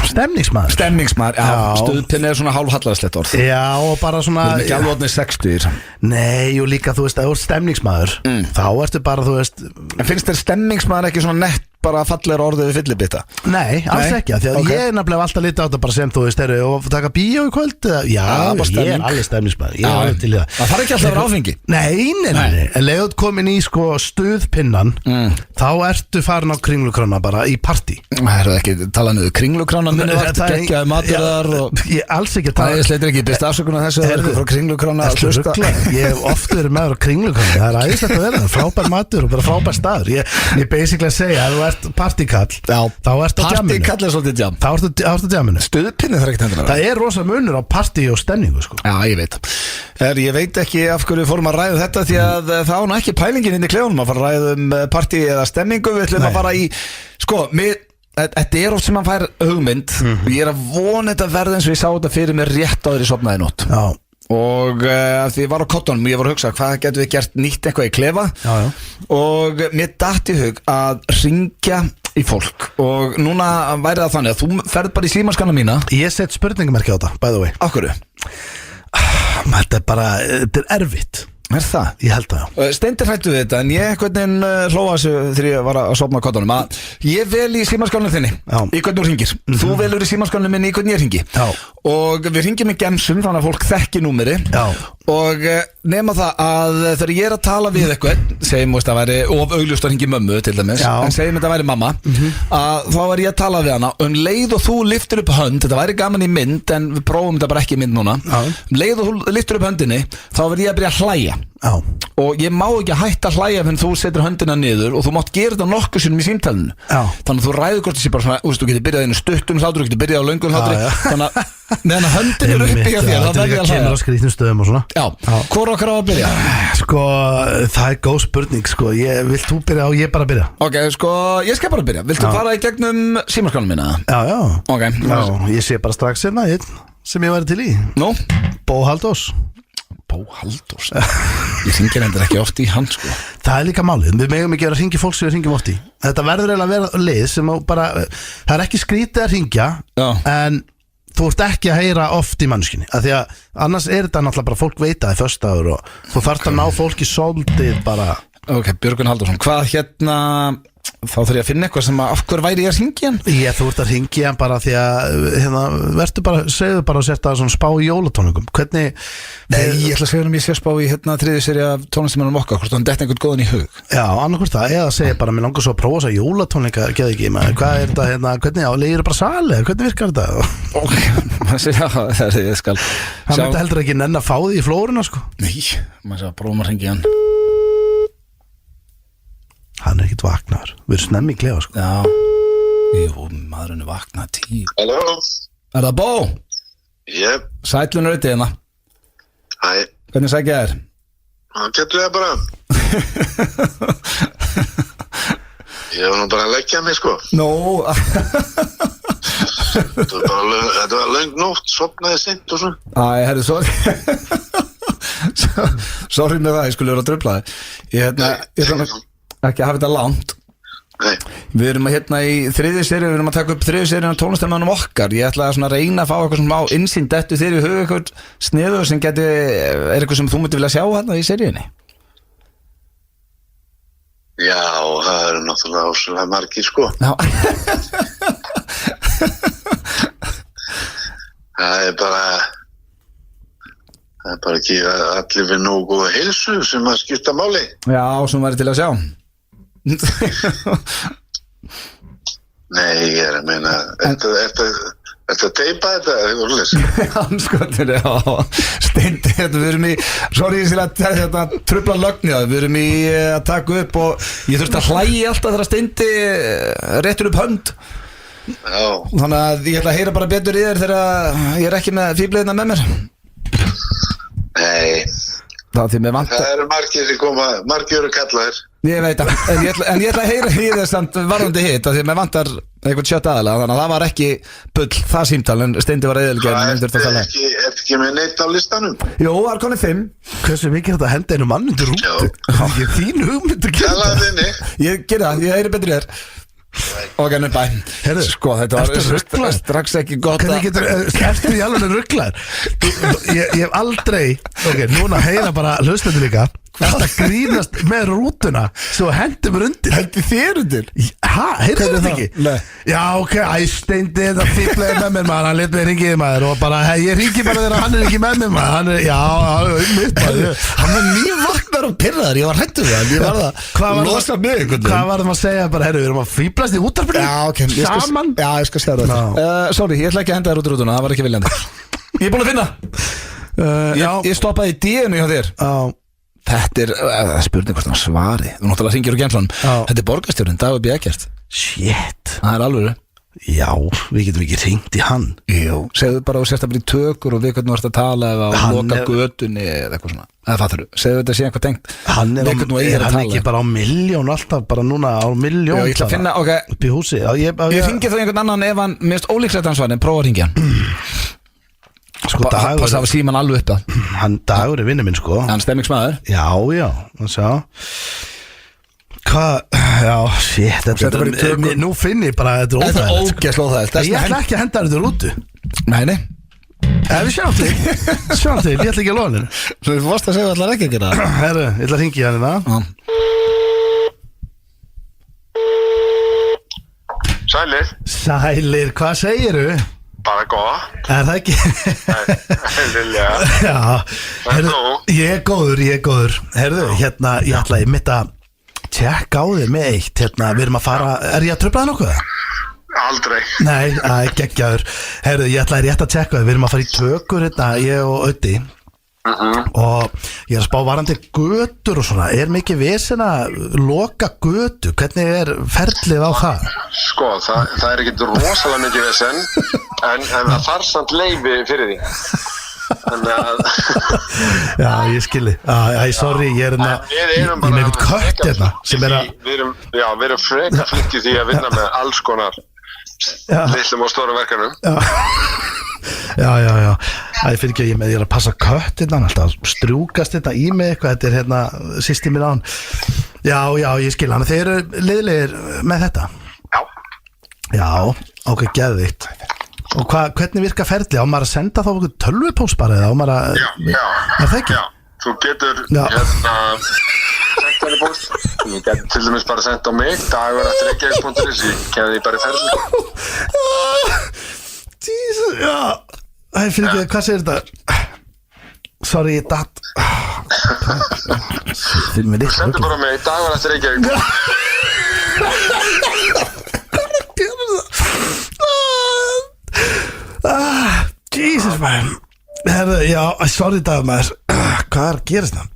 stemningsmaður. Stemningsmaður, já, Stuðpinni er svona hálfhallaðslegt orð. Já, og bara svona Við erum ekki alveg orðnir 60. Nei, og líka, þú veist, ef þú ert stemningsmaður þá ertu bara, þú veist En finnst þér stemningsmaður ekki svona nett bara fallegur orðið við fyllibita? Nei, alls ekki, því að ég er nefnilega alltaf litið á þetta bara sem þú veist, og taka bíó í kvöld. Já, ég er alveg stemningsmaður. Ég er alveg til í það. Það þarf ekki alltaf að vera áfengi. Nei. En leiðut komin í sko stuðpinnan þá ertu farin á kringlukrána bara í partí. Það er ekki talað niður kringlukrána minni vart, geggjaði maturðar og Ég alls ekki að Ég sleitir ekki, byrst afsökunar þessu að vera frá kringlukrána að hlusta. Ég hef oft verið með á kringlukrána. Það er æðislegt að vera, frábær matur og bara frábær staður. Ég basically að segja að þú ert partykall, þá ertu á djamminu. Partykall er svolítið djam. Þá ertu á djamminu. Stuðpinni þarf ekki hendur Það er rosa munur á partí og stemningu, sko. Já, ég veit. Ég veit ekki af hverju við fórum að ræða þetta því að það á ekki pælingin inn í klefunum að fara að ræða partí eða stemningu. Við ætlum að fara í, sko, þetta er oft sem mann fær hugmynd og ég er að vona þetta verða eins og ég sá þetta fyrir mig rétt áður í sofnaði nótt. Já. Og því ég var á kottunum ég var að hugsa hvað getum við gert nýtt eitthvað í Klefa. Og mér datt í hug að ringja í fólk og núna væri það þannig að þú ferð bara í símaskanna mína. Ég set spurningamerki á þetta, by the way. Af hverju? Þetta er erfitt. Er það? Ég held það, já. Steindir hættu við þetta en ég hvernig hlóa þessu þegar ég var að sofna á kottunum að ég vel í símaskanum þinni í hvernig þú ringir. Þú velur í símaskanum minni í hvernig ég ringi. Og við ringjum í gemsum þannig að fólk þekki númeri. Og nema það að þegar ég er að tala við eitthvað segjum að það væri of augljóst að ringi mömmu til dæmis en segjum að það væri mamma að þá er ég að tala við hana leið og þú lyftir upp hönd þetta væri gaman í mynd en við prófum þetta bara ekki í mynd núna leið og þú lyftir upp höndinni þá verð ég að byrja að hlæja og ég má ekki að hætta að hlæja þegar þú setur höndina niður og þú mátt gera þetta nokkuð sinnum í símtalinu þannig að þú ræður hvort þessi bara svona þú getur byrjað einu stuttum hlátur þú getur byrjað á löngum hlátri þannig að meðan höndin eru uppi hjá þér þá verð ég að hlæja kemur á skrýtnum stöðum og svona Hvor okkar á að byrja? Sko, það er góð spurning sko. Vilt þú byrja og ég bara byrja? Ok, sko, ég skal bara byrja Vilt þú fara í gegnum símaskránum minna? Já okay. Ég sé bara strax hérna einn sem ég væri til í Nú? Bó Halldórs Halldórs Ég hringir endur ekki oft í hann sko. Það líka málið, við megum ekki að hringja fólk sem við hringjum oft í. Þetta verður eiginlega að vera lið sem bara, það er ekki skrítið að hringja en þú ert ekki að heyra oft í mannskynni af því að annars er þetta náttúrulega bara fólk veit að það er föstudagur og þú þarft að ná fólki svolítið bara. Ok, Björgvin Halldórsson, hvað þá þarf ég að finna eitthvað sem af hver væri ég að hringja hann? Þú ert að hringja hann bara því að segðu bara að setja svona spá í jólatónleikum. Hvernig Nei, ég ætla að segja ég sé spá í þriðju seri af tónlistamennum okkar hvort hann dett einhvern góðan í hug. Já, annarkvort það, eða segja bara mér langar svo að prófa þess að jólatónleika geði ekki, hvað er þetta hvernig legir bara sali, hvernig virkar þetta? Ok, það er ég skal Hann myndi heldur ekki nenn að fá því í flóruna sko. Nei, maður sé að prófa að hringja hann. Hann er ekkert vaknaður, við erum snemmi í klefa sko. Já, jú, maðurinn er vaknað 10. Halló. Er það Bó? Jep. Sætlun er auðvitað hérna. Hæ. Hvernig sækja þér? Það getur ég bara. Ég var nú bara að leggja mig sko. Nó. Þetta var löng nótt, sofnaði seint og svo. Æ, herri, sorry með það, ég skulle vera að dröfla þig. Ég ætla ekki að hafa þetta langt. Nei. Við erum í þriðju seri, við erum að taka upp þriðju seri af tónlistamönnum okkar. Ég ætla að reyna að fá eitthvað svona á innsýn dettu þér í hug eitthvað sniður sem er eitthvað sem þú myndi vilja sjá hérna í seríunni. Já, það eru náttúrulega áslega margir sko. Já. Það er bara ekki allir við nógu góða heilsu sem að skipta máli. Já, sem væri til að sjá. Nei, ég er að meina Þetta teipa þetta Hanskotir, já Steindi, við erum sorry ég sé að trufla lögni við erum að taka upp og ég þurfti að hlæja alltaf þegar Steindi réttur upp hönd Já. Þannig að ég ætla að heyra bara betur í þér þegar ég er ekki með fíbleiðina með mér. Nei. Það eru margir sem koma, margir eru kallaðir. Ég veit það, en ég ætla að heyra í þess samt varðandi hitt, af því að mér vantar einhvern sjött aðalega, þannig að það var ekki bull það símtal, en Steindi var eðilgerð. Það er ekki með neitt á listanum? Jú, það er konið 5. Hversu mikið er þetta að henda einu mann undir rúti? Það er þín hugmynd að gera það. Ég gera það, ég heyri betur í þér. Ok, nú bæ. Sko, þetta var strax ekki gott að Ertu í alveg rugglar? Ég hef aldrei Ok, núna heyra bara hlustendur líka Þetta grínast með rútuna Svo hendi mér undir Hendi þér undir? Hæ, heyrðu þetta ekki? Nei. Já, ok, Steindi þetta fíflaði með mér maður Hann let mig ringið maður Og bara, ég ringi bara þegar hann er ekki með mér maður Hann er, já, mitt maður Hann var nývaknar og pirraður Ég var hættur það Ég var það losa mig Hvað var það að segja bara, herru, við erum að fíflast í útarpinu Já, ok Saman Já, ég skal segja það Sorry, ég ætla ekki að henda þér út í rútuna Það var ekki viljandi Ég er búin að finna Ég stoppaði í D-inu hjá þér Þetta er spurning hvort hann svari Þú náttúrulega hringir úr Gjensson Þetta er borgarstjórinn, Dagur B. Eggert Shit Það er alveg Já, við getum ekki hringt í hann Jú, segðu bara og sérst að byrja í tökur og við hvernig þú ert að tala eða á loka götunni eða eitthvað svona eða fattur þú, segðu þetta sé eitthvað tengt Er hann ekki bara á milljón alltaf bara núna á milljón Ég ætla að finna, ok upp í húsi Ég hringi þá einhvern annan ef hann minnst ólíkslega hans var en prófa að hringja hann Sko Dagur Passa að síma hann alveg upp Hann Dagur er vinnu minn sko Hann stemmingsmaður Já, það sjá Hvað, já, shit Nú finn ég bara að þetta er óþægilegt Ég ætla ekki að henda þetta rútu Nei Við sjáum til, ég ætla ekki að loða henni Þú varst að segja að það ætlar ekki að gera það Herru, ég ætla að hringja henni það Sælir, hvað segiru? Bara góða Er það ekki? Heldilega Já, ég er góður Herðu, hérna, ég ætla að mitt að tjekka á þig með eitt Hérna, við erum að fara, er ég að trufla það nokkuð? Aldrei Nei, geggjaður Herðu, ég ætla að rétt að tjekka þig, við erum að fara í tökur hérna, ég og Öddi Og ég er að spá varandi götur og svona Er mikið vesen að loka götu? Hvernig er ferlið á það? Sko, það er ekkert rosalega mikið vesen En það þarf samt leyfi fyrir því Þannig að Já, ég skilji sorry, ég er með eitthvað kött hérna Við erum freka flinkið því að vinna með alls konar litlum og stórum verkanum Já Það fyrir ekki að ég er að passa kött hérna, alltaf strjúkast þetta í mig eitthvað, þetta hérna systemið á hann. Já, ég skil hann. Þeir eru liðlegir með þetta? Já, ok, geðvikt. Og hvernig virka ferli? Á maður að senda þá okkur tölvupóst bara eða á maður að... Já, það ekki? Já, þú getur senda henni póst. Þú getur til dæmis bara senda á mig, dagur@reykjavík.is, ég kemur því bara í ferli. Jesus, já. Það fyrir ekki, hvað segir þetta? Sorry, ég datt. Þú sendur bara mig, dagur@reykjavík. Jesus man. Herðu, já, sorry dag maður. Hvað gerist það?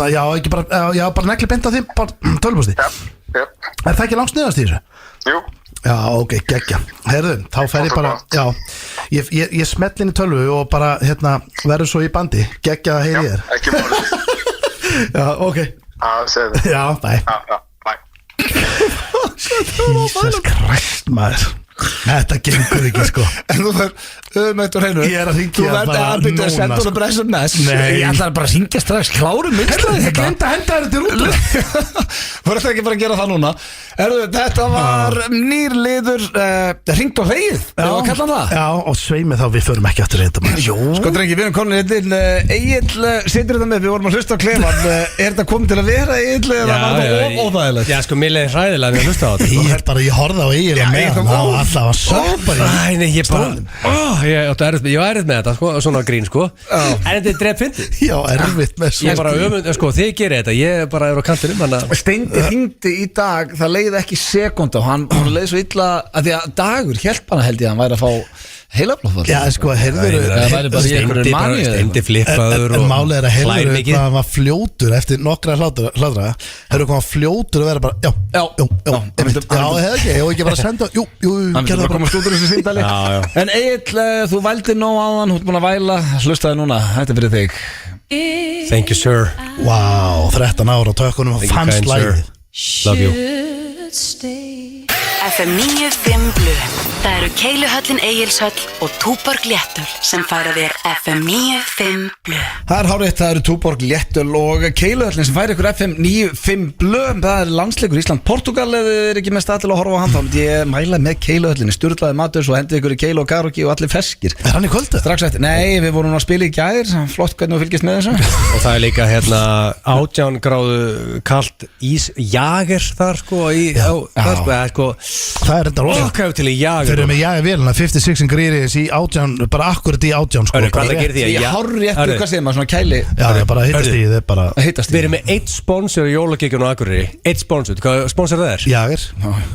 Já, ekki bara, já, bara negli beint á þeim, bara tölvupósti. Já. Er það ekki langt sniðast í þessu? Jú. Já, ok, geggja. Herðu, þá fer ég bara, já, ég smell inn í tölvu og bara, verður svo í bandi. Geggja að heyri ég þér. Ekki málið. Já, ok. Segðu þið. Já, bye. Bye. Jesus Christ, maður. Þetta gengur ekki, sko. En þú verður með þetta hreinu. Ég er að hringja bara núna. Þú verður að byrja að senda honum bara SMS. Nei. Ég ætla bara að hringja strax. Klárum minnstæði Ég glemd að henda þetta út. Þú verður ekki bara að gera það núna. Þetta var nýr liður hringt og hreið. Já, og sveimi þá við förum ekki aftur þetta maður. Jú. Sko drengi, við erum komin til Egill situr þetta með, við vorum að hlusta á klefan. Er þetta komið til að vera Egill eða var þetta óþægilegt? Já, sko, mér leiði hræðilega að hlusta á þetta. Ég horfði á Egill og með hann. Það var söpar í stólinn. Ég var erfitt með þetta, sko, svona grín, sko. En þetta drep fyndið. Já, erfitt með svona. Ég bara öfund, sko, þið gerir þetta, ég bara er á kantinum. Steindi hringdi í dag, það leiði ekki sekund á hann leiði svo illa, að því að Dagur hélt bara held ég að hann væri að fá heilablóðfall. Já, sko, Steindi flippaður og málið er að heyrður hvað hann var fljótur eftir nokkra hlátra, heyrður hvað hann fljótur að vera bara, já, hefði ekki, ég var ekki bara að senda, jú, hann vil bara koma stútur þessu síndali. En Egill, þú vældi nóg á hann, hún er búin að væla, hlustaði núna, þetta er fyrir þig. Thank you, sir. Wow, 13 ára á tökkunum og fannst lagið. Love you. FM 95 Blu. Það eru Keiluhöllin Egilshöll og Túborg Léttöl sem færa þér FM 95 Blu. Það er hárið, það eru Túborg Léttöl og Keiluhöllin sem færa ykkur FM 95 Blu. Það er landsleikur Ísland-Portugal eða þið er ekki með stað til að horfa á hann. Þá myndi ég mæla með Keiluhöllinni, sturlaði matur, svo hendið ykkur í keilu og karaoke og allir ferskir. Er hann í kvöldu? Strax eftir, nei, við vorum að spila í gær, flott hvernig þú fylgist með þessu. Og það er líka 18 gráðu kalt ísjager þar, sko, það er þetta rosa. Þeir eru með jagervélina 56 gríris í 18, bara akkurat í 18 sko. Hvað það gerir því að ég hárri eftir, hvað segir maður, svona kæli. Já, það er bara hittast í, það er bara Við erum með eitt sponsor í jólagíkjum á Akureyri. Eitt sponsor, hvað sponsor það er? Jager.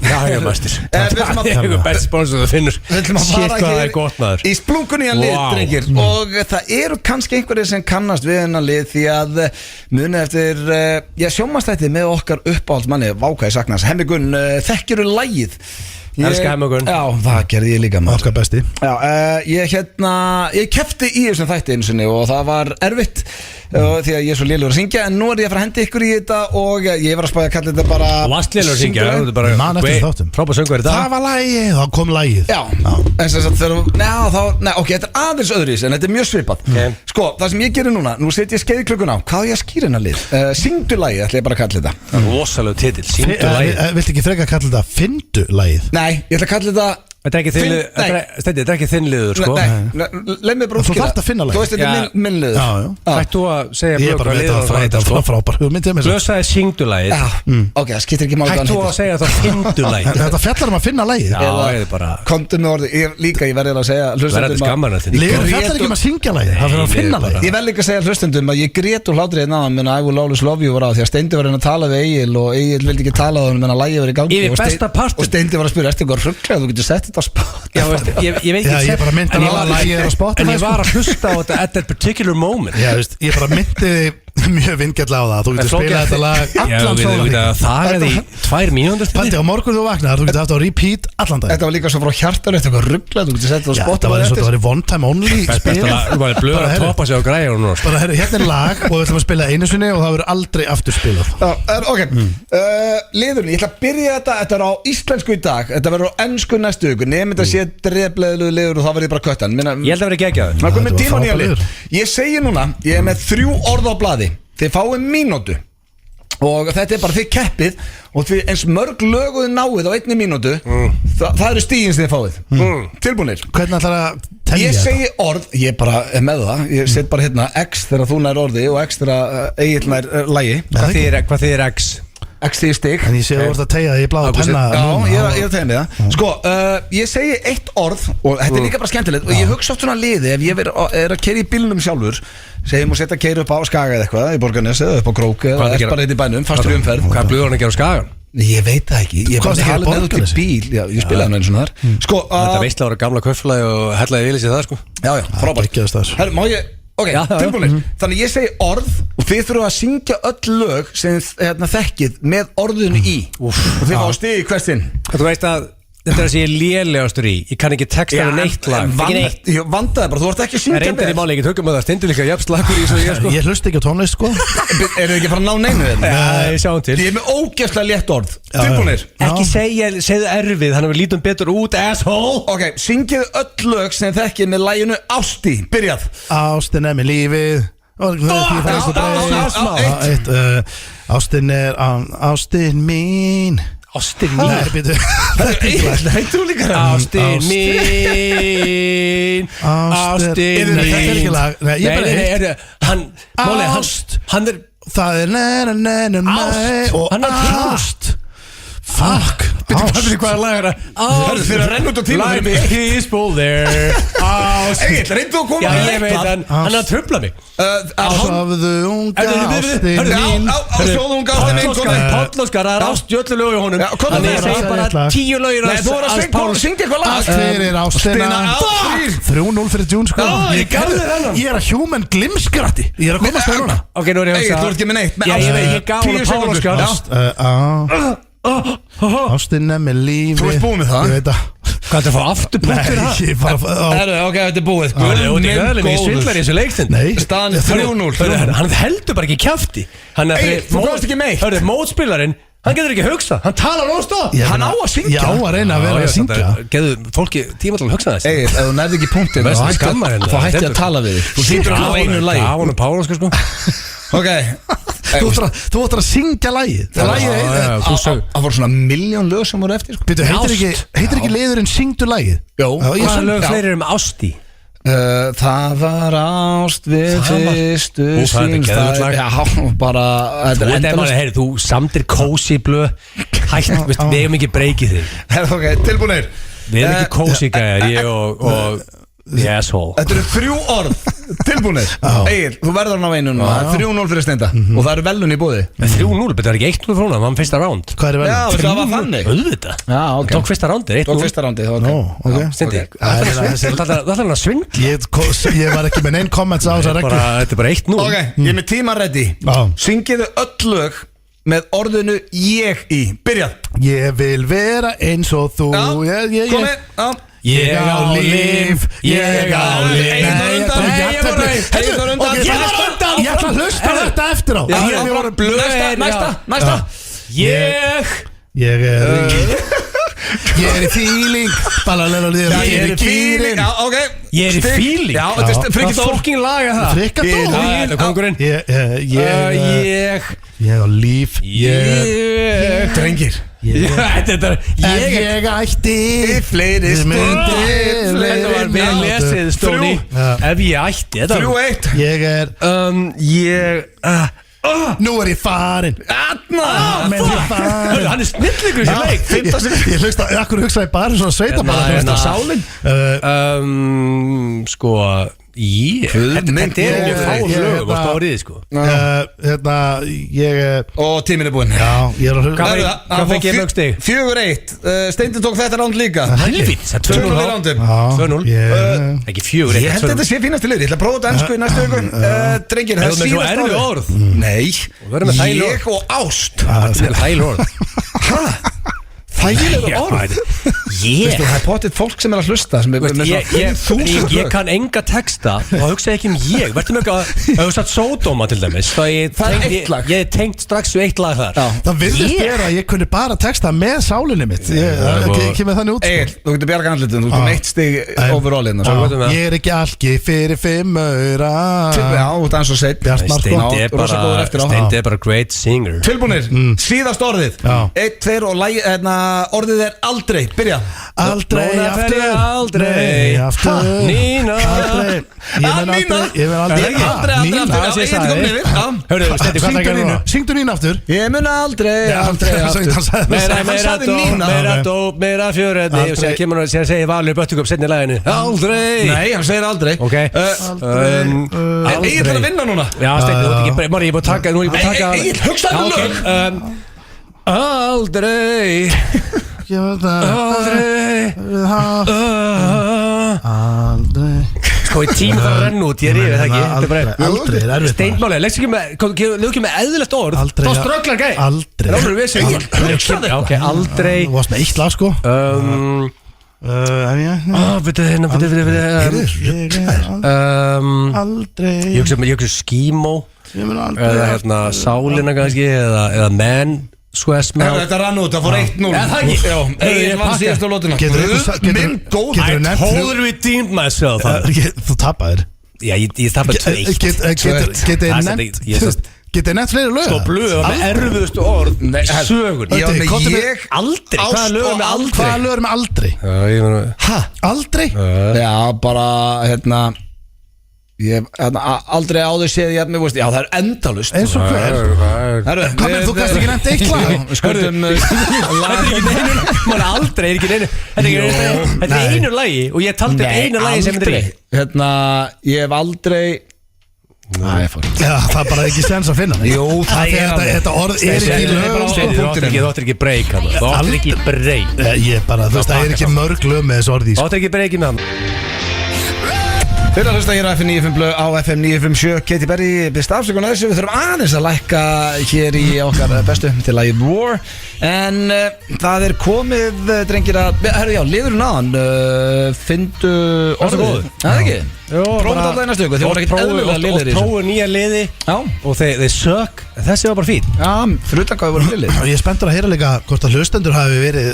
Jagermæstir. Það er best sponsor það finnur. Shit, hvað það er gott maður. Í splunkunni hann lið, drengir. Og það eru kannski einhverjir sem kannast við hennar lið, því að muni eftir sjónvarpsþætti með okkar uppáhaldsmanni, Vákaði Sagnars, Hemmi Gunn, þekkirðu lagið? Elskar Hemmi Gunn. Já, það gerði ég líka maður. Okkar besti. Já, ég kefti í þessum þætti einu sinni og það var erfitt því að ég er svo lélegur að syngja, en nú er ég að fara að henda ykkur í þetta og ég var að spája að kalla þetta bara Last lélegur að syngja, það er bara frábær söngur í dag. Það var lagið, þá kom lagið. Já, en þess að ok, þetta er aðeins öðruvísi en þetta er mjög svipað. Sko, það sem ég gerir núna, nú set ég skeiðklukkan á, hvað er ég að skýra hennar lið? Syngdu lagið, ætla ég bara að kalla þetta. Rosalega titill, syngdu lagið. Viltu ekki freka að kalla þetta Fyndu lagið? Nei, ég ætla að kalla þetta Þetta er ekki þinn liður, sko. Leið mig bara útskýra. Þú þarft að finna lagið. Þú veist, þetta er minn liður. Ættu að segja blöð hvað liður það er frábær hugmynd. Blöð sagði syngdu lagið. Ok, það skiptir ekki máli hvað hann heitir. Ættu að segja það fyndu lagið. Þetta fjallar að finna lagið. Komdu með orði. Líka, ég verði að segja Liður fjallar ekki að syngja lagið. Það fyrir að finna lagið. Ég verði líka að segja hlustendum að ég grét og hlátri hérna I will always love you var á því að Steindi var að tala við Egil og Egil vildi ekki tala um að lagið var í gangi og Steindi var að spyrja, ertu eitthvað rugglega, þú getur sett þetta á Spotify. Ég veit ekki ég bara myndi en ég var að hlusta á þetta at that particular moment. Ég bara myndi mjög vingjarlega á það. Þú getur spilað þetta lag allan sólarhringinn. Það er í 2 mínútur. Paldi, á morgun þú vaknar, þú getur haft á repeat allan dag. Þetta var líka svo frá hjartalegt, eitthvað ruglað. Þú getur sett það á Já, spotta. þetta var eins og þetta var í one time only spil. Þú var blöður að toppa sig á græjunum núna. Bara hérna er lag og við ætlum að spila einu sinni og það verður aldrei aftur spilað. Ok, liðurinn, ég ætla að byrja þetta er á íslensku í dag. Þetta verður á ensku næstu viku. Nefnir þetta sé drefleðilegu liður og það verður bara köttan. Ég held að vera geggjaður. Það er komið tíma nýja lið. Ég segi núna, ég er með 3 orð á blaði. Þið fáið mínútu. Og þetta er bara þið keppið. Og því eins mörg löguðu náið á 1 mínútu, það eru stígin sem þið fáið. Tilbúinir. Hvernig ætlar að telja Ég þetta? segi orð, ég bara er með það. Ég set bara hérna X þegar þú nær orði og X þegar Egill nær lagi. Hvað þýðir X? X því stig. En ég sé að þú ert að tegja því í bláða penna. Já, ég er að tegja mig það. Sko, ég segi 1 orð og þetta er líka bara skemmtilegt. Og ég hugsa oft svona liði, ef ég er að keyra í bílnum sjálfur, segjum og setja að keyra upp á Skaga eða eitthvað, í Borgarnes eða upp á Krók eða bara eitt í bænum, fastur í umferð. Hvað er blöður að gera á Skagan? Ég veit það ekki. Ég Hvað bara er halið með út í Borgarnesi? bíl. Já, ég spilaði hann einu svona þar. Sko, Þetta veistla ára gamla kaupfélagi og hellaði vilja sér það sko. já, frábært. Gekkjaðist þess. Herru, má ég, ok, Já, já. tilbúinir. Þannig ég segi orð og þið þurfum að syngja öll lög sem þekkið með orðinu í. Og þið fá stig í hvert sinn. Þú veist að þetta er að ég er lélegastur í. Ég kann ekki texta við neitt lag. Ekki neitt. Ég vandaði bara, þú ert ekki að Það syngja reyndir í máli, ég get hugum með það. Stendur líka jafn slagur í svo ég sko. Ég hlusti ekki á tónlist sko. Eru þið ekki að fara að ná neinu þetta? Já, ég sjáum til. Ég er með ógeðslega létt orð. Tilbúinir. Ekki segðu erfið, þannig að við lítum betur út, asshole. Ok, syngið öll lög sem þekkið með laginu Ásti. Byrjað. Ástin er með lífið. Ástin er ástin mín. Ástin Nei, mín. býtu. Heitir þú líka það? Ástin mín. Ástin Þetta er ekki mín. lag. Nei, ég bara Nei, hann Máli, Ást. hann er Það er Ást. og Hann er ást. Fuck. Hvað er lag er það? Hörðu, þið eru að renna út á tíma Life fyrir is mig. peaceful there. Ást. Egill, reyndu að koma Já, með ég veit eitthvað. hann er að trubla mig. Sofðu unga ástin Hörðu, mín. Sofðu unga ástin mín, komið. Páll Óskar, það er ástjöllulegu í honum. Já, komdu Þannig með ég það. segi bara Lag. 10 lögir Nei, þú voru að syngja eitthvað lag. Allt fyrir ástina. Ástina. 3-0 fyrir June sko. Ég gaf þér þennan. Ég er að human glimskratti. Ég er að komast það núna. Ok, nú er ég að Egill, hugsa. þú ert ekki með neitt. Já, ég veit, ég gaf honum 10 Páll sekúndur. Óskar. Já. Ástin er með lífi. Þú ert búinn með það? Ég veit það. Hvað er það að fá aftur punktur það? Nei, ég bara Herru, ok, þetta er búið. Það er út í öðlum, ég svindlar í þessu leikþinn. Nei. Staðan er 3-0. Hann heldur bara ekki kjafti. Egill, þú komst ekki með eitt. Hörðu, mótspilarinn, hann getur ekki hugsa. Hann talar non-stop. Ég Hann meina, á að syngja. Ég á að reyna að vera að syngja. Geðu fólki tíma til að hugsa þess. Egill, ef þú nærði ekki punktið Veist, þá skammar henni. hætti ég að tala við þig. Þú hlýtur að hafa einu lagi. Já, hann er Páll Óskar sko. Ok. Þú ættir að syngja lagið. Það lagið Já, þú sög. Það voru svona 1.000.000 lög sem voru eftir sko. Býtu, heitir ekki liðurinn syngdu lagið? Jó. Ég Hvaða söng- lög Já. fleiri eru með ásti? Það var ást við fyrstu Ú, það er sín geðveikt lag. Já, bara Þetta Þú er veit endalaust. heyri, þú samtir kósi blöð. Hætt, veist, við hefum ekki breykið þig. Ok, tilbúinir. Við erum ekki kósi gæjar, ég og the asshole. Þetta eru 3 orð. Tilbúinir. Egill, þú verður hann á einu núna. Það er 3-0 fyrir Steinda. Og það eru velun í búði. 3-0, betur það ekki 1-0 frá hún, það var fyrsta round. Hvað er vel? Já, það var þannig. Auðvitað. Já, ok. Tók fyrsta roundið, 1-0. Tók fyrsta rándið, það Nó, var ok. Steindi, Ok. það er hann að svindla. Ég var ekki með neinn comments á þessa reglu. Þetta er bara 1-0. Ok, ég er með tíma ready. Já. Syngiðu öll lög með orðinu ég í. Byrjað. Ég vil vera eins og þú. Komið. Já. Ég á líf, ég á líf. Egill var undan. Ég var undan. Egill var undan. Ég var undan. Ég ætla að hlusta þetta eftir á. Já, Ég voru Næsta. Ég Ég er í feeling. Ég er í feeling. Já, ok. Ég er í feeling. Já, þetta er Hvað Frikidór. fokking lag er það? Frikadór. Það er kongurinn. Ég á líf. Drengir. Þetta En ég ætti Fleiri stundir. Þetta var vel lesið, Stóni. Ef ég ætti þetta 3-1. Ég er Nú er ég farin. Atna. Hann er snillingur í þessu leik. Ég hlusta, akkur hugsaði bara svona sveita bara Sálin Sálin Sko Þetta er mjög fáum lögum á stórið sko Og tíminn er búinn. Já, ég er að hluga Hvað fengi ég mörg stig? 4-1. Steindi tók þetta ránd líka. Helvít, það er 2-0 rándum. 2-0 Ekki 4-1 Ég held að þetta sé fínast til liður. Ég ætla að prófa þetta ennsku í næstu viku. Drengir, það er Hefur með svo erfið orð Nei, verður með þægileg ég og ást. Þægileg orð Þægileg orð. Ég Það er potið fólk sem er að hlusta sem er með svona 5.000 Ég kann enga texta og hugsa ekki ég verður mjög að hefur satt Sódóma til dæmis Það er eitt lag. Ég tengt strax við eitt lag þar Það virðist vera að ég kunni bara texta með sálinni mitt Ég kemur þannig út Egil, þú getur bjarga andlitum. Þú kom 1 stig overall inn. Ég er ekki algi fyrir 5 aura Já, þú ert eins og seitt. Steindi er bara great singer Tilbúinir, síðast orðið. 1, 2 og orðið er aldrei. Byrja. Aldrei Aldrei Nína Ég verð aldrei Nína Hörru, Steindi, hvað það gerði núna? Syngdu Nína aftur Ég mun aldrei aftur. Meira dóp, meira fjöröðni og sér kemur hann að segja Valur Böttugup setni í laginu Aldrei Nei, hann segir aldrei. Ok Egil er að vinna núna. Já, Steindi, þú ert ekki Mári, ég er búin að taka Egil, hugsaðu lög. Aldrei Aldrei Sko, í tíma það renn út, ég rifið það ekki Aldrei er erfitt Steinmáli, leggs ekki með eðlilegt orð Aldrei. Þá strögglar gæi Aldrei. Það er alveg við segjum Ok, aldrei Þú varst með eitt lag sko Aldrei Ég hugsa skímó Eða hérna sálina kannski Eða menn Sko að smá Þetta rann út, það fór 1-0. það ekki? Já, Egil vann síðast á lótuna. Minn góð. I totally redeemed myself Þú tapaðir Já, ég tapaði 2-1 Getið nefnt fleiri lög Sko blöð var með erfiðustu orð Sögun Ég Aldrei Hvaða lög var með aldrei? Hvaða lög er með aldrei? Já, ég meina Hæ? Aldrei? Já, bara, aldrei áður séð ég með, já, það er endalust. Eins og hver? Hvað með, þú kannst ekki nefnt eitt lag? Við skuldum Þetta er ekki neinu Máli aldrei er ekki neinu Þetta er einu lagi Og ég taldi einu lagi sem er drey Ég hef aldrei Nei, Já, það er bara ekki sens að finna Jú, Þetta orð er ekki lög Þú áttir ekki breyk Þú áttir ekki breyk Ég bara, þú veist, það er ekki mörg lög með þessu orði Þú áttir ekki breyk með hann Fyrir að hlusta hér á FM 95 blöð á FM 957 Katy Perry byrst afsökun að þessu. Við þurfum aðeins að lækka hér í okkar bestu til lagið War. En það er komið, drengir, að herru, já, liðurinn aðan fyndu orðið. Það er ekki? Prófum þetta alltaf í næstu viku. Þið voru ekkert eðlulega liðir í þessu. Prófum nýja liði og þeir sök. Þessi var bara fín. Já, fyrir utan hvað við vorum liðir. Ég er spenntur að heyra líka hvort að hlustendur hafi verið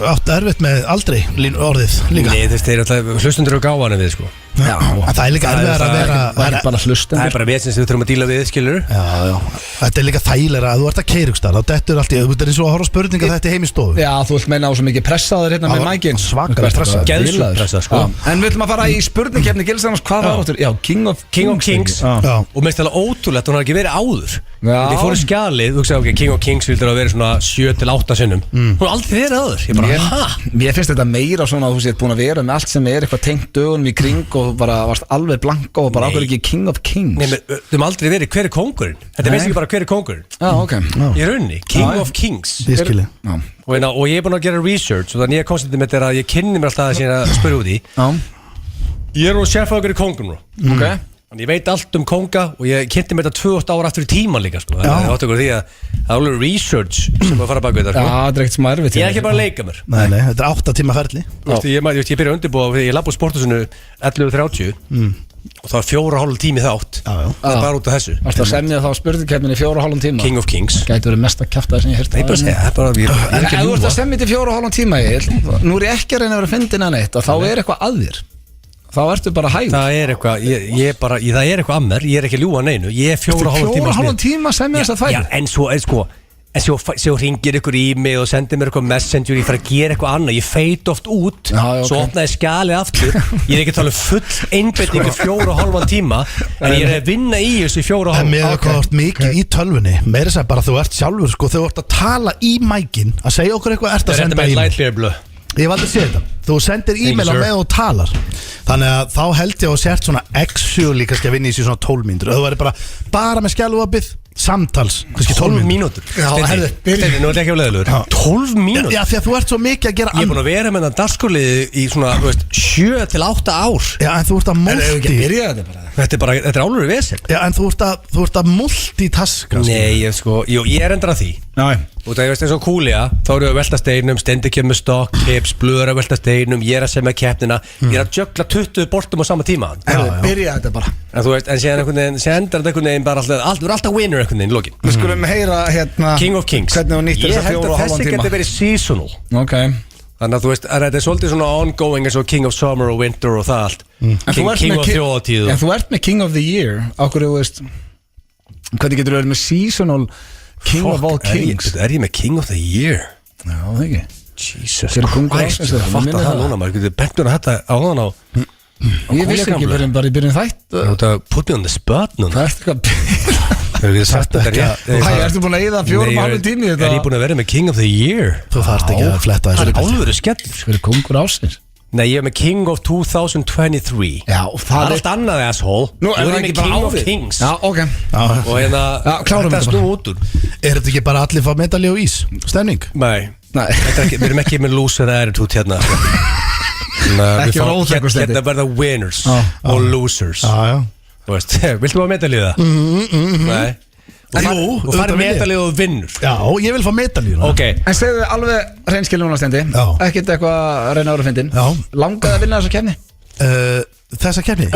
átt erfitt með aldrei orðið líka. Nei, þeir hlustendur eru gáðanir við, sko. Já, það er líka erfiðar að vera Það er bara hlustendur. Það er bara við sem við þurfum að díla við, skilur. Já, þetta er líka þægilega að þú ert að keyra ykkur starf. Þetta er alltaf, þú ert eins og að horfa spurninga þetta heim í stofu. Já, þú vilt meina á svo mikið pressaður hérna með mækinn. Svakalega pressað. Geðspressa, sko. En við ætlum að fara í spurningkeppni Gilsarnas. Hvað var áttur? Já, King of Kings. Og mér stæla ótrúlegt, hún har ekki verið áður. Ég fór í skjalið, þú veist, King of Kings vildur að vera svona 7-8 sinnum. Hún har aldrei verið áður. Ég bara, mér finnst þetta meira svona að þú sétt búin að vera með allt sem er eitthvað tengt dögunum í kring og bara varst alveg blanka og bara ákveður ekki King of Kings. Nei, við höfum aldrei verið hver er kóngurinn. Þetta er ekki bara hver er kóngurinn. Já, ok. Í rauninni, King of Kings. Ég skilji. Og ég er búin að gera research og það nýja konceptið mitt er að ég kynni mér alltaf að spyrja út í. Ég er nú sérfáður í kóngurinn. Ok. Þannig ég veit allt kónga og ég kynnti mér þetta 2000 ára aftur í tíman líka, sko. Þannig að því að það er alveg research sem að fara bak við þetta, sko. Já, það er ekkert smá erfitt. Ég er ekki bara að leika mér. Nei, þetta er 8 tíma ferli. Ég byrja að undirbúa, ég labba á sporthúsinu 11:30 og það var 4,5 tími þátt. Það er bara út af þessu. Varstu að semja þá spurningkeppnin í 4,5 tíma? King of Kings. Gæti verið mesta kjaftaði sem ég hirti. Nei, bara segja, ef þú ert að semja til 4,5 tíma, nú er ég ekki að reyna að vera fyndin að neitt og þá er eitthvað að þér. Þá ertu bara hægur. Það er eitthvað, það er eitthvað að mér, ég er ekki að ljúga neinu. Ég er 4,5 tíma. 4,5 tíma semja þess að þægja. Já, en svo ringir ykkur í mig og sendir mér eitthvað messenger, ég fara að gera eitthvað annað, ég feit oft út, svo opnaði skjalið aftur, ég er ekki að tala full einbeitingu 4,5 tíma, en ég er að vinna í þessu 4,5. En mér er eitthvað mikið í tölvunni, meira þess að bara þú ert sjálfur, sko, þú ert að tala í mækin, að segja okkur eitthvað, ert að senda e-mail. Ég hef aldrei séð þetta. Þú sendir e-mail á sir. með og talar. Þannig að þá held ég að sért svona actually kannski að vinna í sig svona 12 mínútur. Þú væri bara með skjálfabið samtals, kannski 12 mínútur. Já, herðu, Steindi, nú er þetta ekki á leiðilegur 12 mínútur? Já, því að þú ert svo mikið að gera Ég er búin að vera með það dagskóliði í svona, 7 til 8 ár. Já, en þú ert að Þetta er álur í vesen. Já, en þú ert að multitaska. Nei, ég er endur að því. Og það er eins og Kúlia, þá eru að velta steinum, Steindi kemur með stokk, tips, blöður að velta steinum, ég er að semja keppnina, ég er að jögla 20 boltum á sama tíma. Byrja þetta bara. En þú veist, en séðan einhvern veginn, séðan endar þetta einhvern veginn bara alltaf, þú er alltaf winner einhvern veginn í lokin. Við skulum heyra hérna King of Kings. Hvernig þú nýttir þessa 4,5 tíma. Ég held að þessi geti verið seasonal. Ok. Þannig að þú veist, þetta er svolítið svona ongoing eins og King of Summer og Winter og það allt. King of þjóðatíð. En þú ert með King of the Year. Ákveður, þú veist, hvernig getur þú verið með seasonal King of all Kings? Er ég með King of the Year? Já, það ekki. Jesus Christ, ég fatta það núna, maður getur bentur að þetta á þann á. Ég vissi ekki fyrir bara í byrjun þætt. Þú put me on the spot núna. Það ert eitthvað. Hefur við sagt þetta rétt? Hæ, ertu búin að eyða 4,5 tími í þetta? Er ég búin að vera með King of the Year? Þú þarft ekki að fletta þessu. Það er alvöru skellur. Fyrir kongur ásins. Nei, ég er með King of 2023. Já, það er allt annað asshole. Nú er það ekki bara King of ávið. Kings. Já, ok. Og hérna, klárum þetta snú út úr. Er þetta ekki bara allir fá medalji og ís? Stemning? Nei, við erum ekki með loser attitude hérna. Ekki vera óþekkur Steindi. Hérna verða winners og losers. Þú veist, viltu maður medalji það? Nei. Og það er medalji og vinnur. Já, ég vil fá medalji. Ok. En segðu alveg reynskil núna Steindi. Ekkert eitthvað að reyna ára fyndin. Langaði að vinna þessa keppni? Þessa keppni?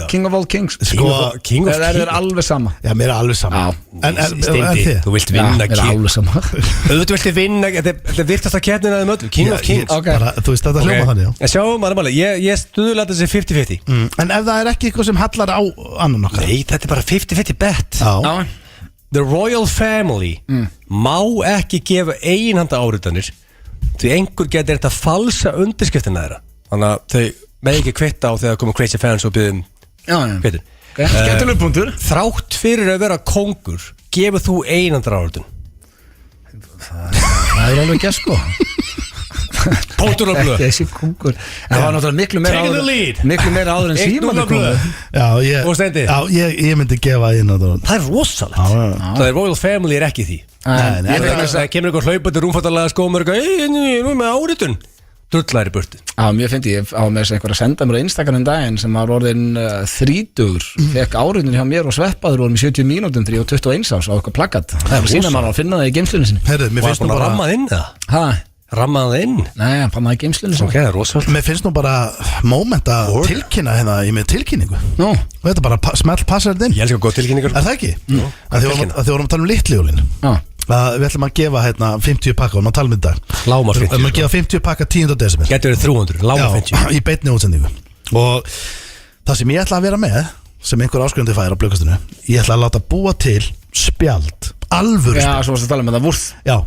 King of all Kings. King of Kings? Það er alveg sama. Já, mér er alveg sama. En Steindi, þú vilt vinna Mér er alveg sama. Þú vilt vinna, þetta virtast að keppnina þeim öllum. King of Kings. Þú veist, þetta hljóma þannig. En sjáum, maður er máli, ég stuðulega þessi 50-50. En ef það er ekki eitthvað sem hallar á annan okkar? Nei, þetta er bara 50-50 bet. Já. The Royal Family má ekki gefa einhanda áritanir því einhver getur þetta falsa undirskriftina þeirra. Þannig að þau með ekki kvitta á þegar komum crazy fans og byggðum kvittur. Skemmtilegur punktur. Þrátt fyrir að vera kóngur gefur þú einhanda áritan. Það er alveg ekki sko. Pótur og blöð. Þessi kongur. En það var náttúrulega miklu meira áður en síman er komið. Já, ég myndi gefa einhanda áritan. Það er rosalegt. Það er Royal Family er ekki því. Það kemur einhver hlaupandi rúmfattalega skómur og nú með áritun. Drullar í burtu. Já, mér finnst ég á með þess að einhver að senda mér á Instagram daginn sem var orðin 30 fekk áriðin hjá mér og sveppaður orðin í 70 mínútum 3 og 21 árs á eitthvað plaggat. Það er sína maður að finna það í geimslunni sinni. Herðu, mér finnst nú bara rammað inn það. Rammað inn? Nei, hann pannaði geimslunni sinni. Ok, það er rosalega. Mér finnst nú bara moment að tilkynna hérna í með tilkynningu. Nú. Þetta bara smell passar þetta inn. Ég elskar góð tilkynningar. Er það ekki? Að þið vorum að tala um litljólin. Við ætlum að gefa hérna 50 pakka og maður tala um þetta. Láma 50. Við ætlum að gefa 50 pakka 10. desember. Getur verið 300, láma 50. Í beinni útsendingu. Og það sem ég ætla að vera með, sem einhver áskrifandi fær á Blöðkastinu, ég ætla að láta búa til spjald, alvöru spjald. Já, svo varst að tala um þetta vúrð. Já,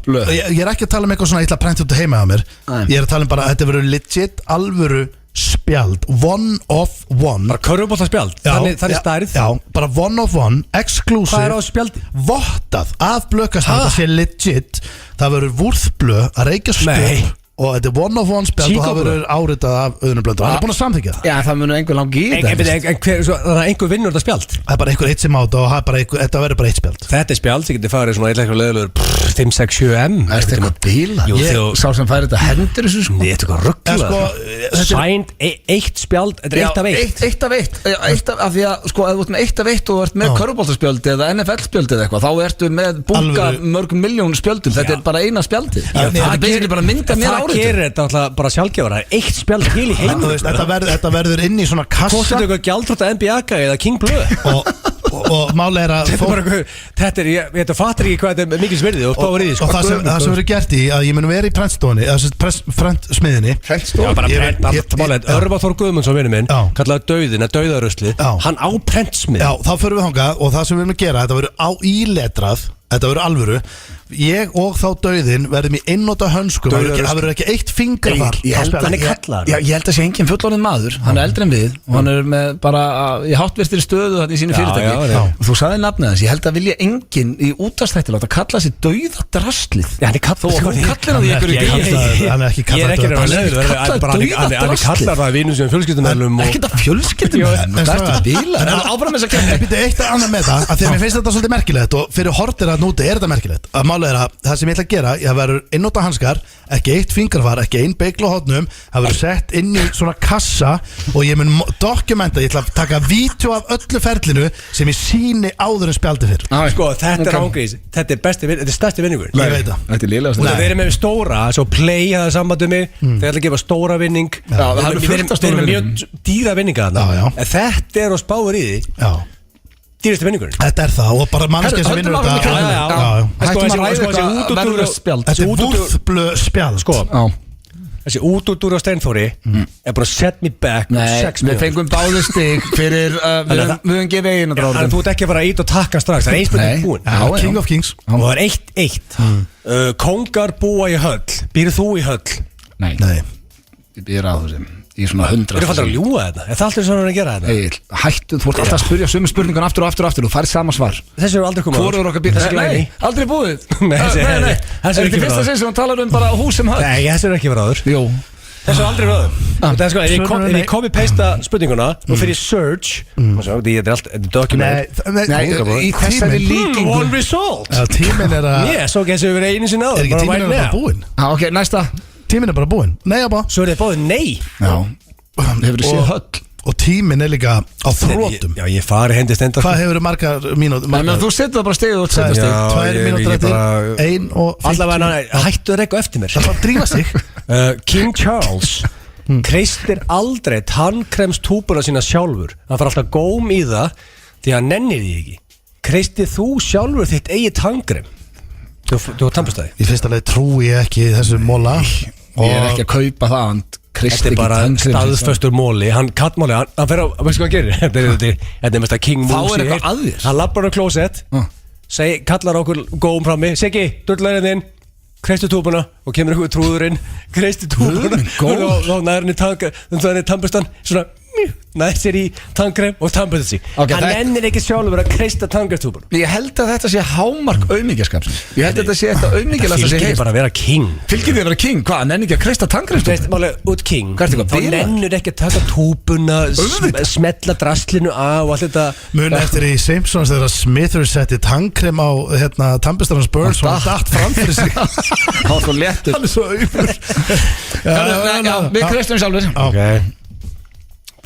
ég er ekki að tala um eitthvað svona ég ætla að prenta út heima á mér. Ég er að tala um bara að þetta verður legit alvöru spjald, one of one. Bara körfubólta spjald, þannig stærð. Já, bara one of one, exclusive. Hvað er á spjaldi? Vottað af Blöðkastinu, það sé legit. Það verður vúrðblöð að reykja spjald. Og þetta er one of one spjald og það verður áritað af Auðunni Blöndal. Hann er búin að samþykja það. Já, það munur einhver langi í þetta. Það er einhver vinnur þetta spjald. Það er bara einhver eitt sem átt og þetta verður bara eitt spjald. Þetta er spjald, það getur farið svona eitthvað leðilegur 5-6-7M. Það er eitthvað bíla. Sá sem færi þetta hendur þessu sko. Nei, þetta er eitthvað ruggla. Signed, eitt spjald, þetta er eitt af eitt. Eitt af eitt. Eitt af því að sko, ef þú ert með eitt af eitt og ert með körfuboltaspjöld eða NFL-spjöld eða eitthvað, þá ertu með bunga mörgum milljón spjöldum. Þetta er bara eina spjaldið. Það er basically bara mynda mér árið. Það gerir þetta alltaf bara sjálfgefara. Eitt spjald til í heim. Þetta verður inn í svona kassa. Hvort er eitthvað gjaldrótt að NBA eða King Blue? Og máli er að þetta fattir ekki hvað þetta er mikil smirði og spáður í því. Og það sem verður gert í að ég mun vera í prentstofunni, prentsmiðinni. Já, bara prent. Örvar Þór Guðmundsson vinur minn, kallaði Dauðin eða Dauðarusli, hann á prentsmið. Já, þá förum við þangað og það sem við erum að gera, þetta verður íletrað, þetta verður alvöru. ég og þá dauðin verðum í einnota hönskum. Það verður ekki eitt fingrafar. Ég held að sé engin fullorðin maður. Hann eldri en við og hann með bara í háttvirtri stöðu í sínu fyrirtæki. Þú sagði nafnið þess, ég held að vilja enginn í útvarpsþætti láta kalla sig dauðadraslið. Hann er ekki kallar það vinum sem fjölskyldumöðlum. Ekki þetta fjölskyldumöðlum. Það er bíla. Eitt annað með það, að því að mér finnst þetta svolítið merkilegt og fyrir hortir að núti þetta merkilegt. Að málið að það sem ég ætla að gera, ég verður einnota hanskar, ekki eitt fingrafar, ekki ein beigla á hornum, það verður sett inn í svona kassa og ég mun dokumenta, ég ætla að taka vídeo af öllu ferlinu sem ég sýni áður en spjaldi fyrr. Sko, þetta er ángriðis, þetta er stærsti vinningur. Ég veit það. Þetta er lélegast. Og það verður með stóra, svo play að það sambandum mig, þegar ætla að gefa stóra vinning. Við erum með mjög dýra vinninga þarna. Þetta er og spáður í því. Dýrastu vinningurinn. Þetta er það og bara mannskja sem vinnur þetta. Hættum að ræða verður spjald. Þetta er vúrþblö spjald. Sko, þessi útúrdúr á Steinþóri er bara set me back. Nei, við fengum báði stig fyrir við höfum gefið einu dráðum. En þú ert ekki að fara að ít og takka strax. Það er einspilning búin. King of Kings. Og það er 1-1. Kongar búa í höll. Býrðu þú í höll? Nei. Ég býr að þú sem í svona 100. Þú eru fallið að ljúga þetta? Er það alltaf svona að gera þetta? Egil, hættu, þú ert alltaf að spyrja sömu spurningun aftur og þú færð sama svar. Þessi eru aldrei komið. Hvor eru okkar býr? Nei, aldrei búið. Nei. Er þetta fyrsta sinn sem hún talar bara hús sem höll? Nei, þessi eru ekki verið áður. Jú. Þessi eru aldrei verið áður. Ef ég copy-pasta spurninguna og fyrir search, þetta er document. Nei, í þessari líkingu. One result. Tíminn er að... Ég svo ekki þessi verið einu sinni áður. Er ekki tíminn bara búinn? Ok, næsta. Tíminn er bara búinn. Nei, abba. Svo er þið báðið nei. Já. Hefur þið séð höll? Og tíminn er líka á þrótum. Já, ég fari hendist enda. Hvað hefur þið margar mínútur? Nei, menn þú setur það bara stegið og setur stegið. 2 mínútur eftir, 1 og 50. Allavega hættu að rekka eftir mér. Það bara drífa sig. King Charles kreistir aldrei tannkremstúpuna sína sjálfur. Hann fara alltaf góm í það því að hann nennir því ekki. Kreistið þú sjálfur þitt eigið tannkrem? Þú tannbust það? Í fyrsta leið trúi ég ekki þessu móla. Ég er ekki að kaupa það. Þetta er bara staðföstur móli. Hann kattmáli, hann fer á, veistu hvað hann gerir? Þetta er mest að King Moose. Þá er eitthvað að þér. Hann lappar á klósett, kallar okkur góðum frammi. Siggi, dörrlæðin þinn, kreistu túbuna og kemur ykkur trúðurinn, kreistu túbuna og þá nærni tannbustan svona nær sér í tannkrem og tannbustan sig. Hann ennir ekki sjálfur að kreista tannkremstúbuna. Ég held að þetta sé hámark aumingjaskapsins. Ég held að þetta sé þetta aumingjalasta sem fylgir bara að vera king. Fylgir því að vera king? Hvað? Hann ennir ekki að kreista tannkremstúbuna? Málega út king. Þá nennir ekki að taka túbuna, smetla draslinu af og allt þetta. Muni eftir í Simpsons þegar Smithers setti tannkrem á tannbustarnas Burns og hann datt fram fyrir sig. Hann var svo léttur. Hann er svo auðvur. Við kreistum sjálfur.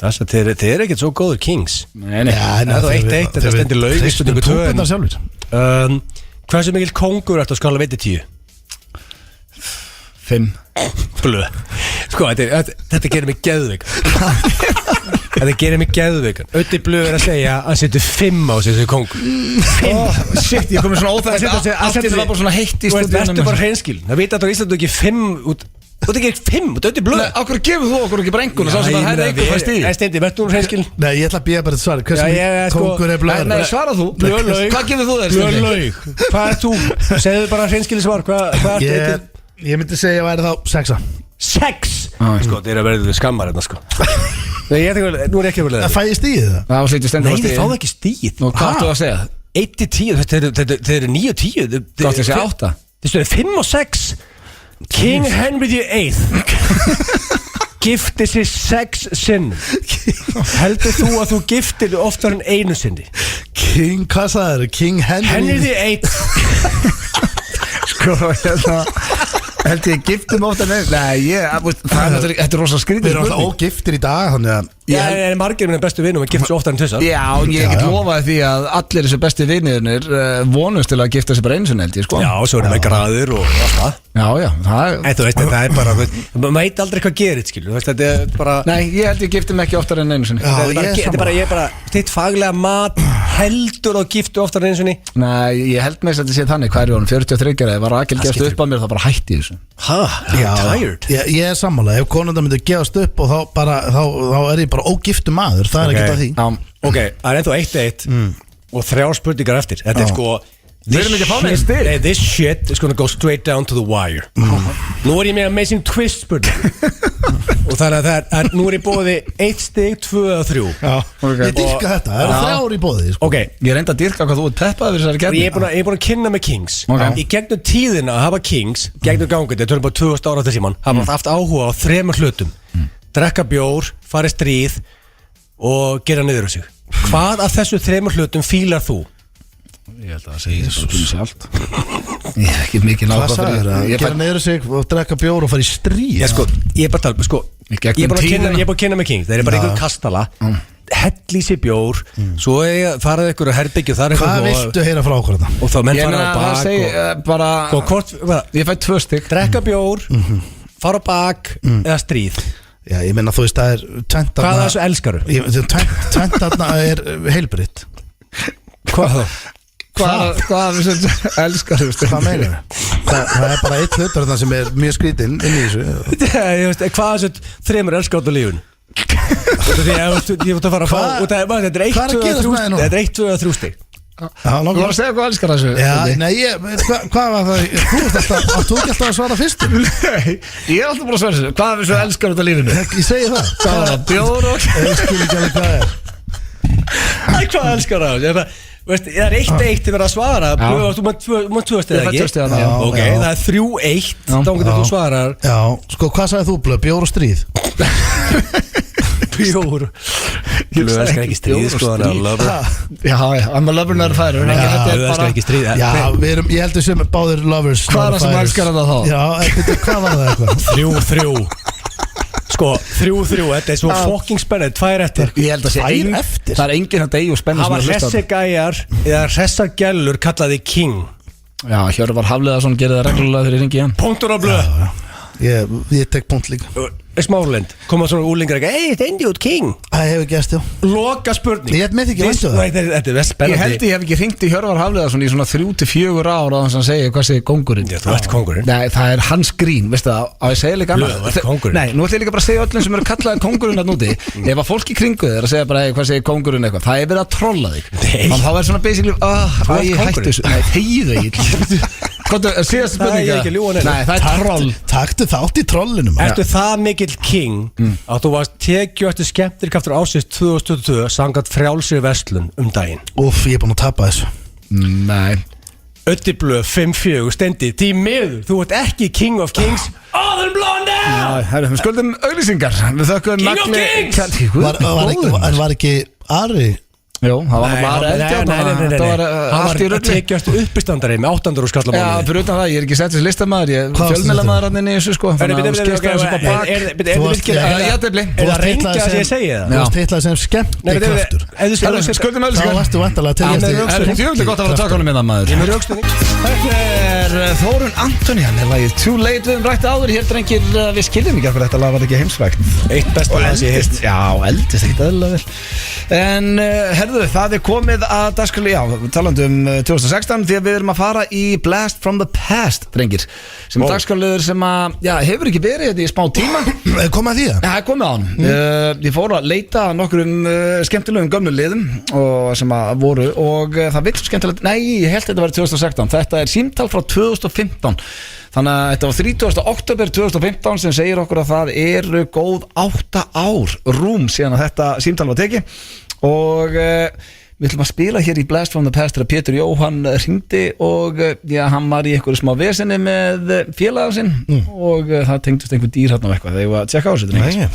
Þess að þið er ekkert svo góður kings. Nei. Það er 1-1, þetta stendir laug. Kreistum túbundar sjálfur. Hversu mikil kongur ertu að skala veiti 10? 5. Blöð. Sko, þetta gerir mig geðveik. Þetta gerir mig geðveikan. Öddi Blöð er að segja að hann setur 5 á sig sem kongur. 5? Shit, ég kom með svona óþægt. Allt er bara svona heitt í stúdíunum. Vertu bara hreinskil. Það vita að á Íslandi ekki 5 út. Þú ert ekki 5, þú ert Öddi Blöð. Nei, okkur gefur þú okkur ekki bara enguna. Sá sem að hæra einhver fæst í. Steindi, verður þú hreinskil? Nei, ég ætla að býja bara þetta svar. Hversu kongur er Blöð? Nei, svara þú. Blöðlaug. Hvað gefur þú þér? Blöðlaug. Hvað er þú? Segðu bara hreinskili svar. Hvað er ég myndi segja að væri þá 6. 6? Sko, þetta er að verða skammar hérna, sko. Nei, ég tengur, nú er ekki að verða það. Fæ ég stíð það? Það var slítið stendur á stíð. Nei, þið fáðu ekki stíð. Nú, hvað áttu að segja? 1-10, þeir eru 9-10. Þú átti að segja 8. Þið stöður 5 og 6. King Henry VIII gifti sig 6 sinnum. Heldur þú að þú giftir oftar en einu sinni? King, hvað sagði það? King Henry VIII. Sko, held ég giftum oftar en einu. Nei, þetta er rosa skrítið. Við erum alltaf ógiftir í dag, þannig að ég er margir með bestu vinnum að gifta sig oftar en tvisar. Já, ég get lofaði því að allir þessu bestu vinnirnir vonust til að gifta sig bara einu sinni, held ég, sko. Já, svo erum við graður og allt það. Já, þú veist, þetta er bara maður veit aldrei hvað gerir, skilur. Þetta er bara Nei, ég held ég gifti mig ekki oftar en einu sinni. Þetta er bara þitt faglega mat heldur og giftu oftar en einu sinni. Nei, ég held með þess að þetta sé þannig. Hvað er hún? 43 ára, ef Rakel gefst upp á mér þá bara hætti þessu. Tired. Ég er sammála, ef konundar myndi gefast upp og þá er ég bara ógiftur maður. Það er ekkert að því. Ok, það er ennþá 1-1 og 3 spurningar eftir. Þetta er sko Við erum ekki að fá neins stig. This shit is gonna go straight down to the wire. Nú er ég með Amazing Twist spurning. Og þannig að nú er ég bóði 1 stig, 2 og 3. Ég dyrka þetta, það eru 3 í bóði sko. Ok, Ég reyndi að dyrka hvað þú ert peppað fyrir þessari ég keppni. er búin að kynna með Kings. Ok. Í gegnum tíðina að hafa Kings, gegnum gangandi, þetta er bara 2000 ára þessi mann, hafa haft áhuga á 3 hlutum. Drekka bjór, fara í stríð og gera niður á sig. Hvað af þessu 3 hlutum fílar þú? Ég held að það segir bara sjálft. Ég er ekki mikið Hvað náttúrulega sagði það? Gera niður sig og drekka bjór og fara í stríð Ég er bara að tala, ég er búin að kynna með King. Það er bara einhver kastala, hell í sig bjór, svo farað ykkur að herbyggja þar. Hvað viltu heyra frá okkur þetta? Og þá menn fara á það bak segi bara Ég fæ 2 stig. drekka bjór, fara á bak eða stríð. Já, ég meina þú veist, það er tvennt Hvað af þessu elskaru? Tvennt þarna er heilbritt Hvað þá? Hvað elskar þú? Hvað meinar það er bara eitt hlutur þarna sem er mjög skrítinn inn í þessu Hvað af þessu 3 elskar út á lífun? Ég veit að fara að fá og þetta er 1, 2 og 3 stig. Þú var að segja hvað elskar þessu? Já, nei, hvað var það? Þú veist alltaf, áttu ekki alltaf að svara fyrstum? Nei, ég er alltaf bara að svara þessu. Hvað er þessu elskar út af lífinu? Ég segi það. Hvað var það? Bjór og... Ég skil ekki alveg hvað er. Hvað elskar það? Það er 1-1 til verið að svara. Þú maður 2 stig ekki? Ég fæ 2 stig þarna. Ok, það er 3-1. Þá getur þú svarar. Já, sko, hvað sagði þú, Blöð? Bjór og stríð? Bjór. Ég elskar ekki stríð, sko. Já, I'm a lover never fighter. Þú elskar ekki stríð. Já, ég heldur sem báðir lovers. Hvað er það sem elskar þetta þá? Já, hvað var það eitthvað? 3-3. Sko, 3-3, þetta er svo fucking spennið. 2 eftir. Ég held að sé eftir. Það er enginn að deyja og spenna Hafa hressi gæjar eða hressar gælur kallaði King. Já, Hjörvar Hafliðarsson gerir það reglulega þegar ég ringi hann. Punktur á blöð. Ég tek punkt líka. Smáralind, koma svona úlingar ekki. Hey, þetta endi út King. Það hefur gæst, já. Loka spurning. Ég með ekki væntu það. Þetta er spennandi. Ég held ég hef ekki hringt í Hjörvar Hafliðarsson í svona 3-4 ár að hann segja hvað segir kóngurinn. Já, þú ert kóngurinn. Nei, það er hans grín, veistu það, á ég segja líka annað. Þú ert kóngurinn. Nei, nú ætlum ég líka bara að segja öllum sem eru kallaði kóngurinn að núti. Ef að fólk í kringu þér að segja bara hvað segir kóngurinn eitthvað, það er verið að trolla þig. Þannig þá er svona basically, hættu þessu. Nei, þegiðu Egill. Síðast spurninga. Nei, það er troll. Taktu þátt í trollinu. Ertu það mikill King að þú varst tekju eftir skemmtirkraftur ásins 2022 samkvæmt frjálsri verslun daginn? Úff, ég er búin að tapa þessu. Nei. Öddi Blöð 5-4 stendi því miður, þú ert ekki King of Kings. Áður blóndi! Við skuldum auglýsingar. Við þökkum King Nagli. Var ekki Ari? Jú, það var bara Nei, það var allt í að rulli. tekja eftir uppistandari með 800 skall á Já, mánuði. fyrir utan það, ég er ekki sett þessi listamaður, ég er Hvað varstu fjölmiðlamaður hann inn í þessu sko. Er það reynga að ég segi það? Þú varst heitlað sem skemmti kraftur. Skuldum Þá auglýsingar. varstu vantarlega til Það er fjöfndig gott að vera að taka honum minna maður. Ég með raukstunning. Þetta er Þórunn Antoni, hann er lagið Too Late, við rætti áður hér drengir, við skiljum ekki af hverju þetta lag var ekki heimsvægt. Eitt besta lag sem ég heyrt. Já, eldist ekkert eðlilega vel. En herðu, það er komið að dagskráli, já, talandi 2016, því að við erum að fara í Blast from the Past, drengir, sem er dagskráliður sem að, já, hefur ekki verið þetta í smá tíma. Komað því það? Já, það komið á hann. Ég fór að leita að nokkrum skemmtilegum gömlu liðum og sem að voru og það vill svo skemmtilegt, nei, ég held þetta var 2016, þetta er símtal frá 2015. Þannig að þetta var 30. október 2015 sem segir okkur að það eru góð 8 ár rúm síðan að þetta símtal var tekið og við ætlum að spila hér í Blast from the Past þegar Pétur Jóhann hringdi og já, hann var í einhverju smá vesinni með félaga sinn og það tengdust einhver dýr hérna og eitthvað þegar ég var að tjekka á þessu.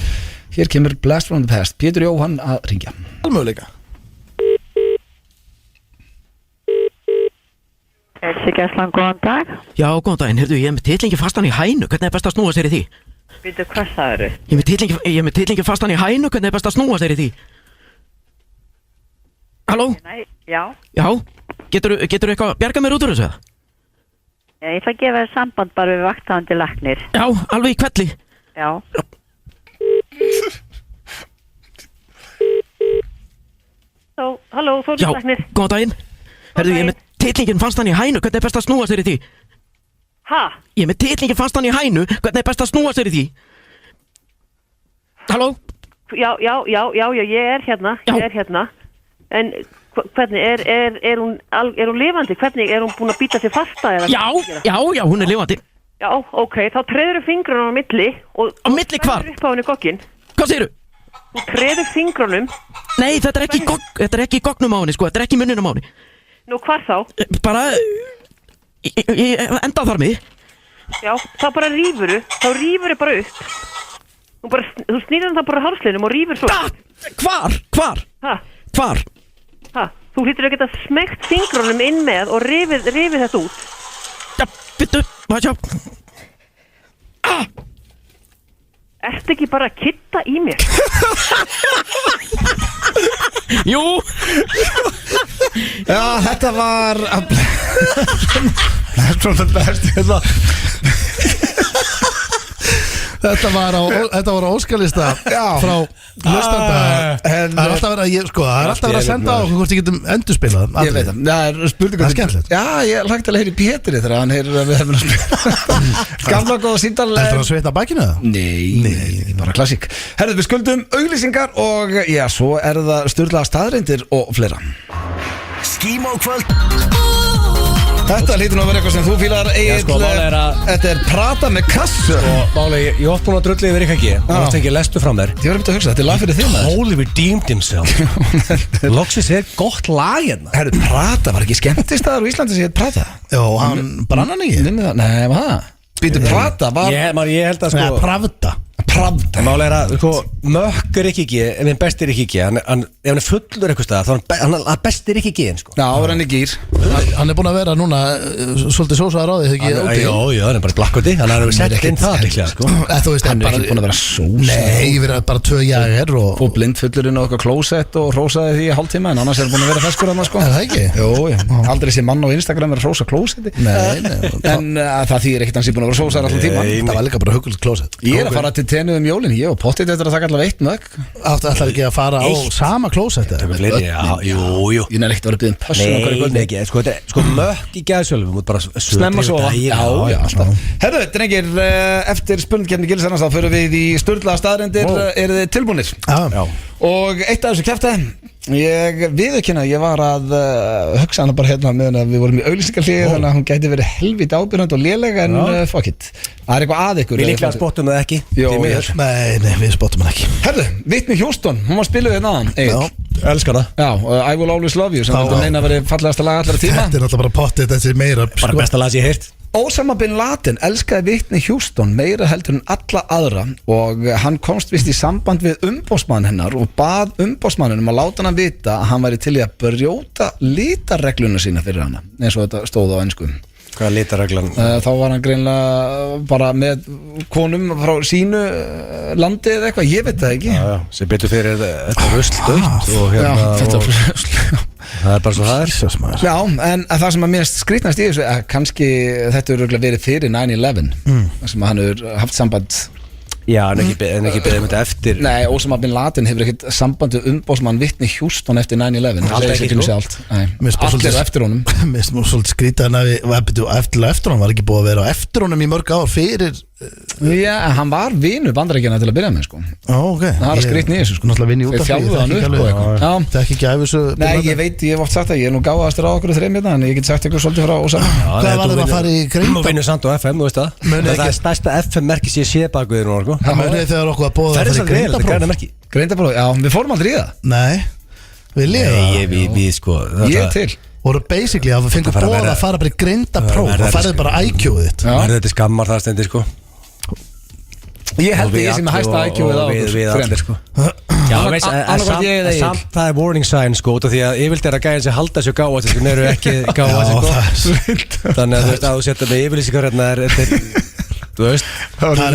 Hér kemur Blast from the Past, Pétur Jóhann að hringja. Almöguleika. Heilsugæslan, góðan dag. Já, góðan daginn, heyrðu, ég er með titlingi fastan í hænu, hvernig er best að snúa sér í því? Býtu, hvað sagðirðu? Ég er með titlingi fastan í hænu, hvernig er best að snúa sér í því? Halló? Nei, já. Já, geturðu eitthvað að bjarga mér út úr þessu? Ég ætla að gefa þér samband bara við vaktandi læknir. Já, alveg í kvelli. Já. Halló, Já, Þórdís læknir. góðan daginn. Heyrðu, ég er með titlingin fastan í hænu, hvernig er best að snúa sér í því? Ha? Ég er með titlingin fastan í hænu, hvernig er best að snúa sér í því? Halló? Já, ég er hérna. Já. Ég er hérna. En Hvernig, er hún lifandi? Hvernig, er hún búin að býta sér fasta? Já, hún er lifandi. Já, ok, þá treður fingrunum á milli og... Á milli hvar? Upp á henni gogkin. Hvað segirðu? Þú treður fingrunum. Nei, þetta er ekki í gognum á henni, sko, þetta er ekki í munninum á henni. Nú, hvar þá? Bara, endaþarmi. Já, þá bara rífuru bara upp. Þú snýður það bara hálslinum og rífur svo. Hvar? Hvar? Þú hlýtur að geta smegt fingrunum inn með og rifið þetta út. Já, byttu, hvað sjá? Ertu ekki bara að kitta í mér? Jú. Já, þetta var svona best Þetta var á óskalista frá hlustanda. Það er alltaf verið að senda á okkur hvort ég getum endurspilað. Ég veit það, það er spurning. Það er skemmtilegt. Já, ég lagt alveg að heyri Pétri þegar hann heyrir að við hefum að spila gamla góða síndal. Er það að sveita bakinu það? Nei, bara klassík. Herðu, við skuldum auglýsingar og já, svo er það sturlaða staðreyndir og fleira. Skímó kvöld. Þetta lítur nú að vera eitthvað sem þú fílar Egill. Þetta er prata með kassu. Máli, ég ótt búin að drulli yfir ekki. Það var ekki lestu fram þér. Ég var um að hugsa, þetta er lag fyrir þig maður. Holy redeemed himself. Loxis er gott lag hérna. Herru, prata, var ekki skemmtistaðar á Íslandi sem heit prata? Já, hann brann hann ekki. Nei, hvað það? Býtu prata var... Ég held að sko... Nei, pravda. Máli er að mökk er ekki, ef hann best er ekki, ef hann er fullur eitthvað stað, þá hann best er ekki sko. Já, þá er hann í gýr. Hann er búin að vera núna svolítið sósaðar á því þegar ekki úti. Já, hann er bara blakkvöldi, hann er sett inn það líklega sko. Þú veist, hann er ekki búin að vera sósaðar. Nei, ég verið bara 2 jager og blindfullurinn og eitthvað klósett og rósaði því í hálftíma, en annars er hann búin að vera feskur hann sko. Er það ekki? Jú, aldrei sé mann á Instagram er að rósa klósetti. En það þýðir ekkert hann sé búin að vera sósaðar allan tíma. Það var líka bara huggulegt klósett. Ég er að fara til Tenu jólin, ég og pottið þetta að taka allavega 1 mögg. Ætlar ekki að fara á sama klósett? Jú. Ég er ekkert að vera byggðin pössun okkar í kvöldi. Nei, sko mökk í gæðsölum, þú mútt bara snemma sofa. Já, alltaf. Herðu, drengir, eftir spurningkeppni Gilsarnas þá förum við í sturlaða staðreyndir. Eru þið tilbúnir? Já. Og eitt af þessu kjaftaði, ég viðurkenna, ég var að hugsa hana bara hérna meðan að við vorum í auglýsingarhlið, þannig að hún gæti verið helviti ábyrgandi og lélega, en fuck it. Það er eitthvað að ykkur. Við líklega spottum það ekki. Nei, við spottum það ekki. Herðu, Whitney Houston, hún var spiluð hérna aðan. Elskar það. Já, I Will Always Love You, sem þetta meina að vera fallegasta lag allra tíma. Þetta er náttúrulega bara pottið, þetta er meira. Bara besta lag sem ég heyrt. Osama bin Laden elskaði Whitney Houston meira heldur en alla aðra og hann komst vist í samband við umboðsmann hennar og bað umboðsmanninum að láta hann vita að hann væri til í að brjóta litarregluna sína fyrir hana, eins og þetta stóð á ensku. Hvað er litarreglan? Þá var hann greinlega bara með konum frá sínu landi eða eitthvað, ég veit það ekki. Já, sem betur fyrir þetta rusldautt og hérna þetta rusl. Það er bara svo það er. Já, en það sem að mér skrýtnast í þessu, kannski þetta eru verið fyrir 9/11, sem hann hefur haft samband. Já, en ekki beðið þetta eftir. Nei, Osama bin Laden hefur ekkert sambandi umboðsmann Whitney Houston eftir 9/11. Alltaf ekki sko. Allir á eftir honum. Mér finnst mjög svolítið skrítið en að eftir honum var ekki búið að vera á eftir honum í mörg ár fyrir. Já, hann var vinur Bandaríkjanna til að byrja með sko. Ok. Það er skrýtni í þessu sko. Náttúrulega vinn í út af því. Þjálfuð hann upp og eitthvað. Það er ekki gæfi þessu. Nei, ég veit, ég hef oft sagt það, ég er nú gáðastur á okkur 3 hérna, en ég get sagt ykkur svolítið frá Osama. Hvað var það að fara í Greinda? Þú vinnur samt á FM, þú veist það. Það er stærsta FM-merki sem ég sé bak við þér nú. Það munið þegar okkur að bóða að fara í Greindapróf. Greindapróf, já, við fórum aldrei í það. Nei, við liðum Ég til. Voru basically að við fengum bóða að fara bara í Greindapróf og farið bara IQ-ið þitt. Þetta skammar það stendir sko. Ég held ég sem hæsta IQ-ið á við allir sko. Já, samt það er warning sign sko, út af því að yfirlt er að gæðin sem halda sér gáða sem eru ekki gáða sko. Þannig að þú veist að þú setja með yfirlýsingar hérna þú veist. Það er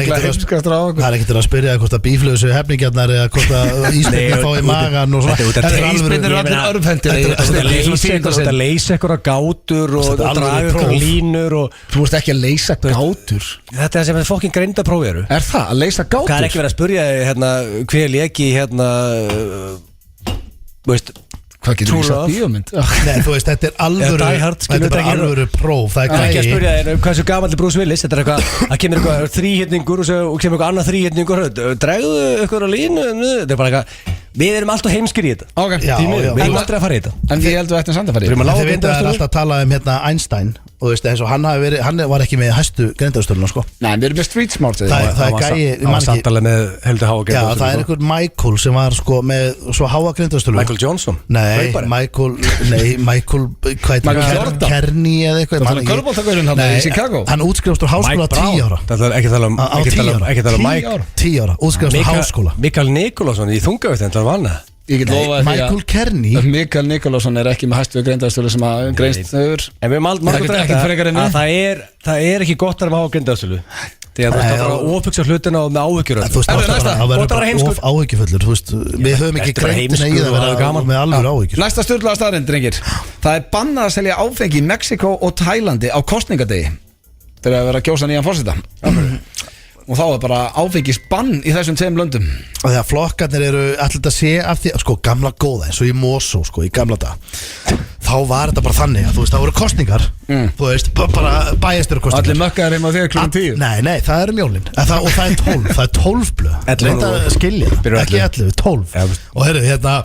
ekkert að spyrja hvort að bíflöðu hefningjarnar eða hvort að ísbyrnir fá í magan og svona. Ísbyrnir eru allir örfhendir. Þetta er leysa eitthvað gátur og draga eitthvað línur. Þú veist ekki að leysa gátur. Þetta er sem þetta fokkin Greindapróf eru. Er það? Að leysa gátur? Hvað er ekki verið að spyrja hver leki veist. Hvað getur þú sagt bíómynd? Nei, þú veist, þetta er alvöru próf. Það er ekki að spyrja hvað er svo gamalli Bruce Willis. Þetta er eitthvað, það kemur eitthvað þríhyrningur og kemur eitthvað annað þríhyrningur. Dregðu eitthvað á línu. Þetta er bara eitthvað, Við erum alltaf heimskir í þetta Ok, Já, Við já. erum aldrei að fara í þetta en ég held við ættum samt að fara í Við erum að lága Þið veit að það er alltaf að tala um hérna Einstein og þú veist eins og hann var ekki með hæstu greindaðstöluna sko. Nei, við erum með street smart Það er gæi, ég Það man var ekki samtalið með heldur háa Já, það er einhver Michael sem var sko með svo háa greindaðstölu Michael Johnson Nei, Hlaupari. Michael hvað Michael heitir Jordan. Kearney eða eitthvað Það man er ekki. körfuboltagurinn þarna í Chicago. Hann útskrifast úr háskóla 10 ára Það er ekki að tala um Á Ekki 10 tala um ára. Ekki að tala um 10 Mike ára. 10 ára, útskrifast úr háskóla Mikael Nikolásson í þungavíð Það var annað Ég get lofaði því Michael Kearney að Mikael Nikolásson er ekki með hæstu greindaðstölu sem að greinst hefur En við erum Það er ekkert frekar en að það er ekki gott að hafa grindastölu Þegar þú ert að ofugsa hlutina og með áhyggjur Þú veist, Ertu það næsta? verður Gott að vera bara heimskur. of áhyggjufullur Þú veist, við höfum ekki Ertu bara greintina í heimskur það og hafa vera gaman? með alveg áhyggjur Næsta stjórnlega staðrind, drengir Það er bannað að selja áfengi í Mexiko og Tælandi á kostningadegi Þegar að vera að kjósa nýjan forseta Og þá er bara áfengisbann í þessum tveim löndum Og þegar flokkarnir eru allir að sé af því sko, gamla góða, eins og í Mosó sko, í gamla dag þá var þetta bara þannig að þú veist, það voru kostningar þú veist, bara bæjastur kostningar Allir mökkaðar heim á þér klukkan 10 Nei, það eru mjólin og það er 12, það er 12 blöð 11 Reyndu að skilja það, Byrju ekki 11, 12 Já, veist. Og heyrðu, hérna,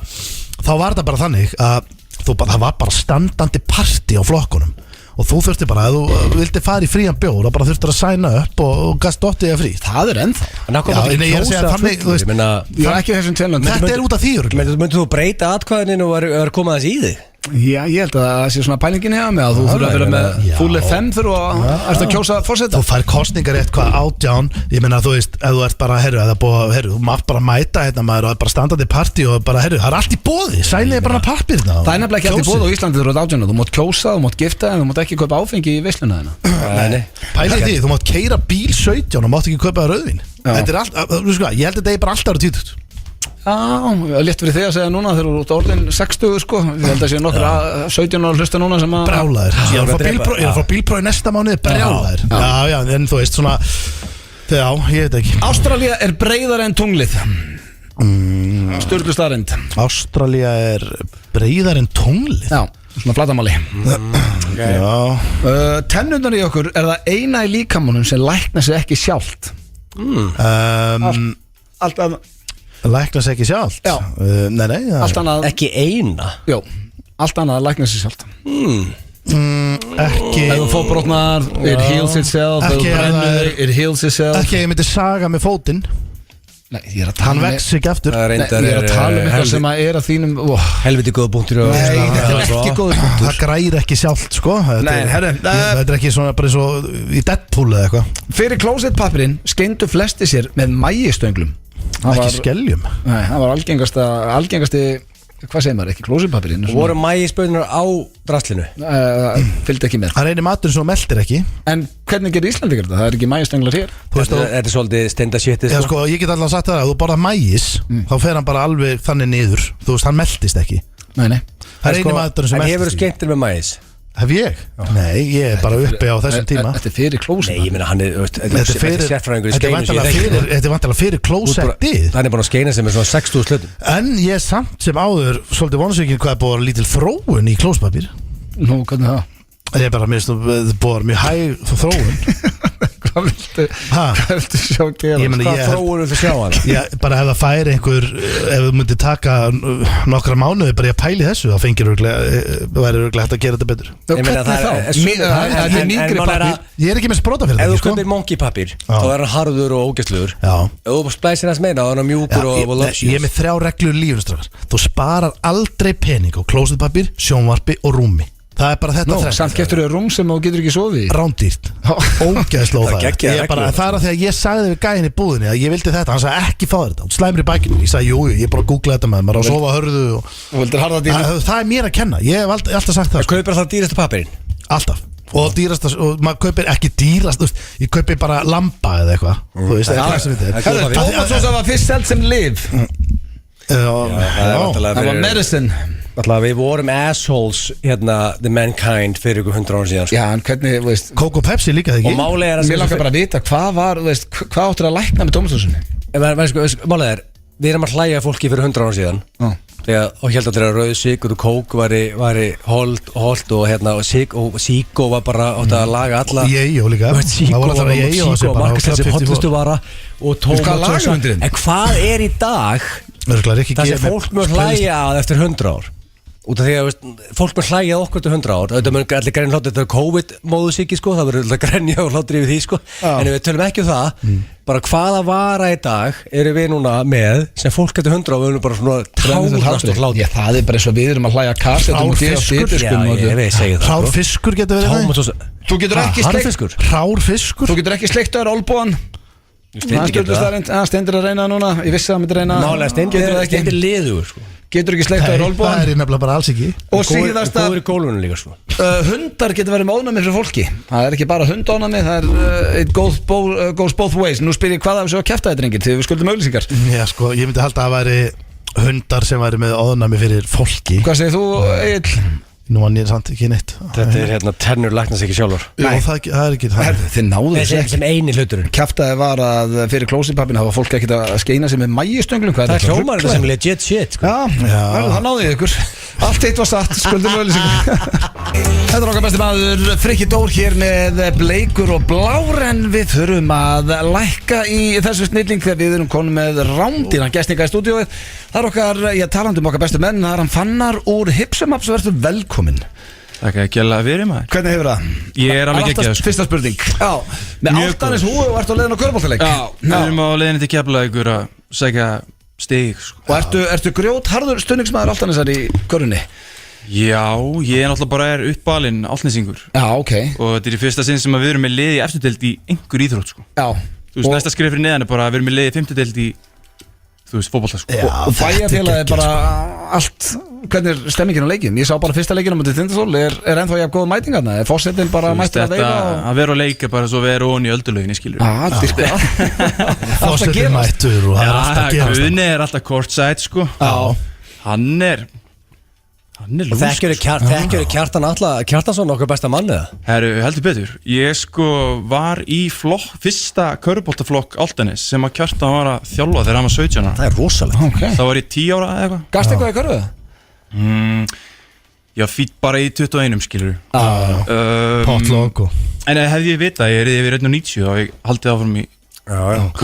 þá var þetta bara þannig að það var bara standandi party á flokkunum og þú þurfti bara, ef þú vildi fara í frían bjór og bara þurfti að sæna upp og gast dottið að frí Það er ennþá En Já, nei, ég er að segja þannig, þú veist, Ég er ekki í þessum tveim löndum þetta er út af því örugglega. Myndið þú breyta atkvæðinu og er komað þess í þig? Já, ég held að það sé svona pælingin hjá mig að þú þurfa að vera með Já. full FM fyrir að kjósa forseta Þú fær kostningar rétt hvað 18 Ég meina þú veist, ef þú ert bara þú mátt bara mæta hérna maður og er bara standandi partí og bara, það er allt í boði Sæliði bara pappir Það er nefnilega ekki allt í bóð á Íslandi þegar þú ert 18 Þú mátt kjósa, þú mátt gifta en þú mátt ekki kaupa áfengi í veisluna þína Pælið því, þú mátt keira bíl 17 og mátt ekki kaupa rauðvín Þetta er allt, þú sko, ég held að þetta er bara alltaf árið 20 Já, létt fyrir þig að segja núna þegar þú ert orðin 60 sko Ég held að sé nokkur 17 ára hlusta núna sem að Brjálaðir, ég er að fá bílprófi næsta mánuði Brjálaðir, já, en þú veist svona Já, ég veit ekki Ástralía er breiðar en tunglið Sturlu staðrind Ástralía er breiðar en tunglið Já, svona flatamáli Já Tennurnar í okkur er það eina í líkamunum sem lækna sig ekki sjálft Allt annað Lækna sig ekki sjálft Já. Nei, Allt annað Ekki eina Jó, allt annað lækna sig sjálft Ekki Ef þú fótbrotnar, it heals itself Ef þú Ekki ef það brennur, er- it heals itself Ekki að ég myndi saga með fótinn Nei, ég er að Hann tala vex ekki aftur Það er Nei, reyndar ég er að tala um eitthvað sem að er að þínum Helviti góða punktur Nei, þetta er ekki góður punktur Það græri ekki sjálft sko Þetta Nei, er- herru, Þetta er ekki svona bara eins og í Deadpool eða eitthvað Fyrir klósettpappirinn skeindu flesti sér með mægistönglu Ekki skeljum Nei, það var algengasti Hvað segir maður, ekki klósettpappirinn Voru mægispöðunar á draslinu? Fylgdi ekki með Það reynir matur sem meldir ekki En hvernig gerir Íslandingar þetta? Það er ekki mægistönglar hér Þú veist Þetta er svolítið stenda shitið Já sko, ég get alltaf sagt það að ef þú borðar mægis þá fer hann bara alveg þannig niður Þú veist, hann meldist ekki Nei, nei Það reynir matur sem En hefur meldist þú skemmtir með mægis? Hef ég? Nei, ég er bara uppi á þessum tíma Þetta er fyrir klósett Nei, ég meina hann er Þetta er fyrir sérfræðingur í Þetta er skeinu sem ég vantarlega þekki. fyrir Þetta er vantarlega fyrir klósettið Hann er bara að skeina sem er svona 60 slutum En ég er samt sem áður svolítið vonasökin hvað er búið að vera lítil þróun í klóspapír Nú, hvernig það? Ég er bara, mér finnst það búið að vera mjög hæg þróun Hvað viltu Ha? Hvað viltu sjá gera? Ég meina, Hvað ég þróur þú sjá hann? ég bara ef það færi einhver ef þú myndir taka nokkra mánuði bara í að pæli þessu þá fengir væri örugglega hægt að gera þetta betur Já, Ég meina, hvernig það þá? er- Það er en mýkri maður er að- pappir Ég er ekki með sprota fyrir Ef það þú sko. kaupir monkeypappir þá er hann harður og ógæstluður Já. Ef þú splæsir hans meina þá er hann mjúkur og ég er voluptuous með 3 reglur í lífinu strafar Þú sparar aldrei pening á klósetpapír, sjónvarpi og rúmi Það er bara þetta Nú, samt keftur þau rúm sem þú getur ekki sofið í rándýrt Ógæðslega Það óþægilegt. geggjaðar Ég bara, reglur. það er að því að ég sagði við gæðin í búðinni að ég vildi þetta, hann sagði ekki fá þér þetta slæmri í bækinu, ég sagði jú, ég er bara að googla þetta með maður að sofa hörðu og... Þú vildir harða dýna það er mér að kenna, ég hef alltaf sagt það Það kaupir alltaf dýrastu pappirinn alltaf, og dýrasta, og maður kaupir ekki dýrast, þú veist, ég kaupir bara lamba eða eitthvað, þú veist, það er sem þetta Það er góð Tómatsósa var fyrst selt sem liv Það var medicine Alltaf við vorum assholes hérna the mankind fyrir ykkur 100 ára síðan sko. Já, en hvernig, þú veist Coke og Pepsi líka það Og ekki málið er að Mér langar bara að vita hvað var, þú veist, hvað áttur að lækna með tómatsósunni Málið er við erum að hlæja fólki fyrir 100 ára síðan Þegar, og held allir að rauð sigur og kók væri holt og hérna og síkó var bara átt að laga alla Ég líka síkó Það var alltaf ég og þessi bara á markaslega Club 54. hotlustu vara og Hvað lagar tómatsósa undir þeim? En hvað er í dag Það sem fólk mjög hlæja að eftir 100 ár út af því að fólk mjög hlæja okkur til 100 ár þetta mjög allir grenja hlátt, þetta er COVID-móðusíki sko, það verður alltaf grenja og hláttur yfir því sko en ef við tölum ekki það bara hvaða vara í dag eru við núna með sem fólk eftir 100 ár við erum bara svona tárast og hlátt. Já, það er bara eins og við erum að hlæja Hrár fiskur getur verið það. Þú getur ekki sleikt öðru olbúan. Steindir að reyna núna. Ég vissi að það myndi reyna. Málega Steindir liður sko. Getur ekki sleikt öðru olbúan. Það er ég nefnilega bara alls ekki. Og síðasta hundar getur verið með ónæmi fyrir fólki. Það er ekki bara hundónæmi, það er it goes both ways. Nú spyr ég hvað af þessu að kæfta þetta drengir þegar við skuldum auglýsingar. Já sko, ég myndi halda að það væri hundar sem væri með ónæmi fyrir fólki. Hvað segir þú, Egill? Nú var nýr samt ekki neitt. Þetta er tennur læknast ekki sjálfur. Já, það er ekki það. Þið náðu þessu ekki. Sem eini hluturinn. Kjaftaði var að fyrir klósipappin hafa fólk ekkert að skeina sig með mæjustönglu. Það er hljómar þetta sem legit shit sko. Já, það náðu ykkur. Allt eitt var satt, skuldum auglýsingar. Þetta er okkar besti maður Frikki Dór hér með bleikur og blár en við þurfum að lækka í þessu snilling þegar við erum konum með rándýran gestninga í stúdíóið. Það er okkar, ég talandi okkar bestu menn, það er hann Fannar úr Hipsumaps og verður velkomin. Takk að gæla að verið maður. Hvernig hefur það? Ég er alveg ekki að Fyrsta spurning. Já, með Álftanes húi og ertu á leiðin á körfuboltaleik. Já, við erum á leiðin til Keflavíkur að sækja stig sko. Og ertu grjótharður stuðningsmaður Álftanesar í körfunni? Já, ég er náttúrulega bara uppalinn Álfnesingur. Já, ok. Og þetta er í fyrsta sinn sem að við erum með liði eftirdeild í einhver íþrótt sko. Já. Þú veist, næsta skrif fyrir neðan er bara að við erum með liði fimmtudeild í fótbolta sko. Og bæjarfélagið er bara allt, hvernig er stemmingin á leikjum? Ég sá bara fyrsta leikinn á mútið Tindastól, er ennþá jafn góð mæting þarna? Er fórsetin bara mættur að veifa? Að vera og leika bara svo vera onni í öldulöginni, skilur. Fórsetin mættur og það er alltaf að gerast. Guðni er alltaf courtside sko. Hann er lúmsk. Þekkjur Kjartansson okkur besta mannið? Herru, heldur betur. Ég sko var í fyrsta körfuboltaflokk Álftanes sem að Kjartan var að þjálfa þegar hann var 17 ára. Það er rosalega. Okay. Þá var ég 10 ára eða eitthvað. Gast eitthvað í körfu? Já, fýtt bara í 21, skilur. Potlokk. En hefði ég vitað, ég er yfir 1.90 og ég haldið áfram í mjög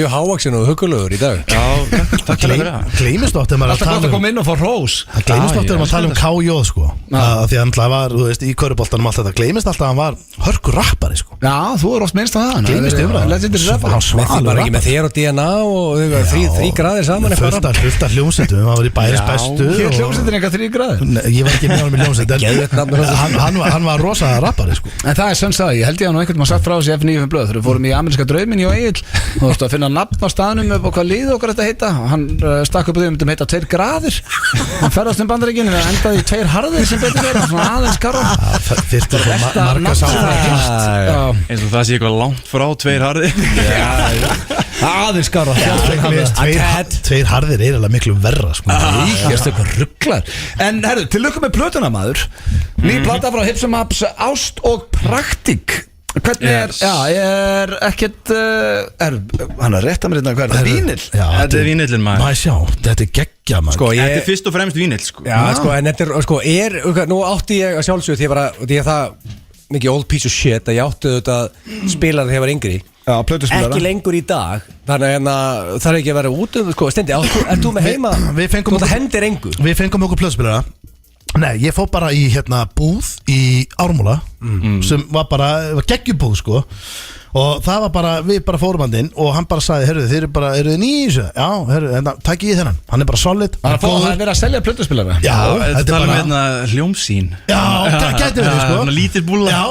hávaksin og hugulegur í dag. Já, takk fyrir það. Gleymist oft þegar maður alltaf gott að koma inn og fá hrós. Það gleymist oft þegar maður tala KJ sko. Því að hann var, þú veist, í körfuboltanum alltaf. Það gleymist alltaf að hann var hörkur rappari sko. Já, þú er oft minnst að það. Gleymist umræðan. Legendir rappari. Hann var ekki með þér og DNA og 3 graðir saman. Fullt af hljómsveitum, hann var í bæris bestu. Hér hljómsveitin eitthvað 3 graðir. Ég var ekki með honum í hljómsveit. Hann var rosa rappari sko. En það er sann sagði, ég held ég að nú einhvern veginn sagt frá þessi F95 blöð þegar við fórum í ameríska drauminn og Egill og þú veist að finna nafn á staðnum og hvað liði okkar þetta heita og hann stakk upp á því myndum heita 2 graðir hann ferðast Bandaríkinu og endaði í 2 harðir sem betur verið svona aðeins karra fyrst og marga saman eins og það sé eitthvað langt frá 2 harðir aðeins karra 2 harðir er alveg miklu verra líkjast eitthvað rugglar en herru, til lukku með plötuna maður ný plata frá Hipsumaps Ást og Praktík hvernig er ekkert hann er rétt að mér hvað er það, vínill? Þetta er vínillin maður Má ég sjá, þetta er geggja maður Þetta er fyrst og fremst vínill sko Já, sko, en þetta er nú átti ég að sjálfsögðu því að það mikið old piece of shit að ég átti auðvitað spila þegar ég var yngri ekki lengur í dag þannig að það er ekki að vera út sko, Steindi, ert þú með heima þú hendir engu Við fengum okkur plötuspilara Nei, ég fór bara í búð í Ármúla sem var geggjubúð sko og það var bara, við bara fórum hann inn og hann bara sagði, heyrðu, þið eru nýs Já, heyrðu, takk ég þennan hann er bara solid Það er verið að selja plötuspilara Já, þetta er bara hljómsýn Já, það getur við sko Lítil búla Já,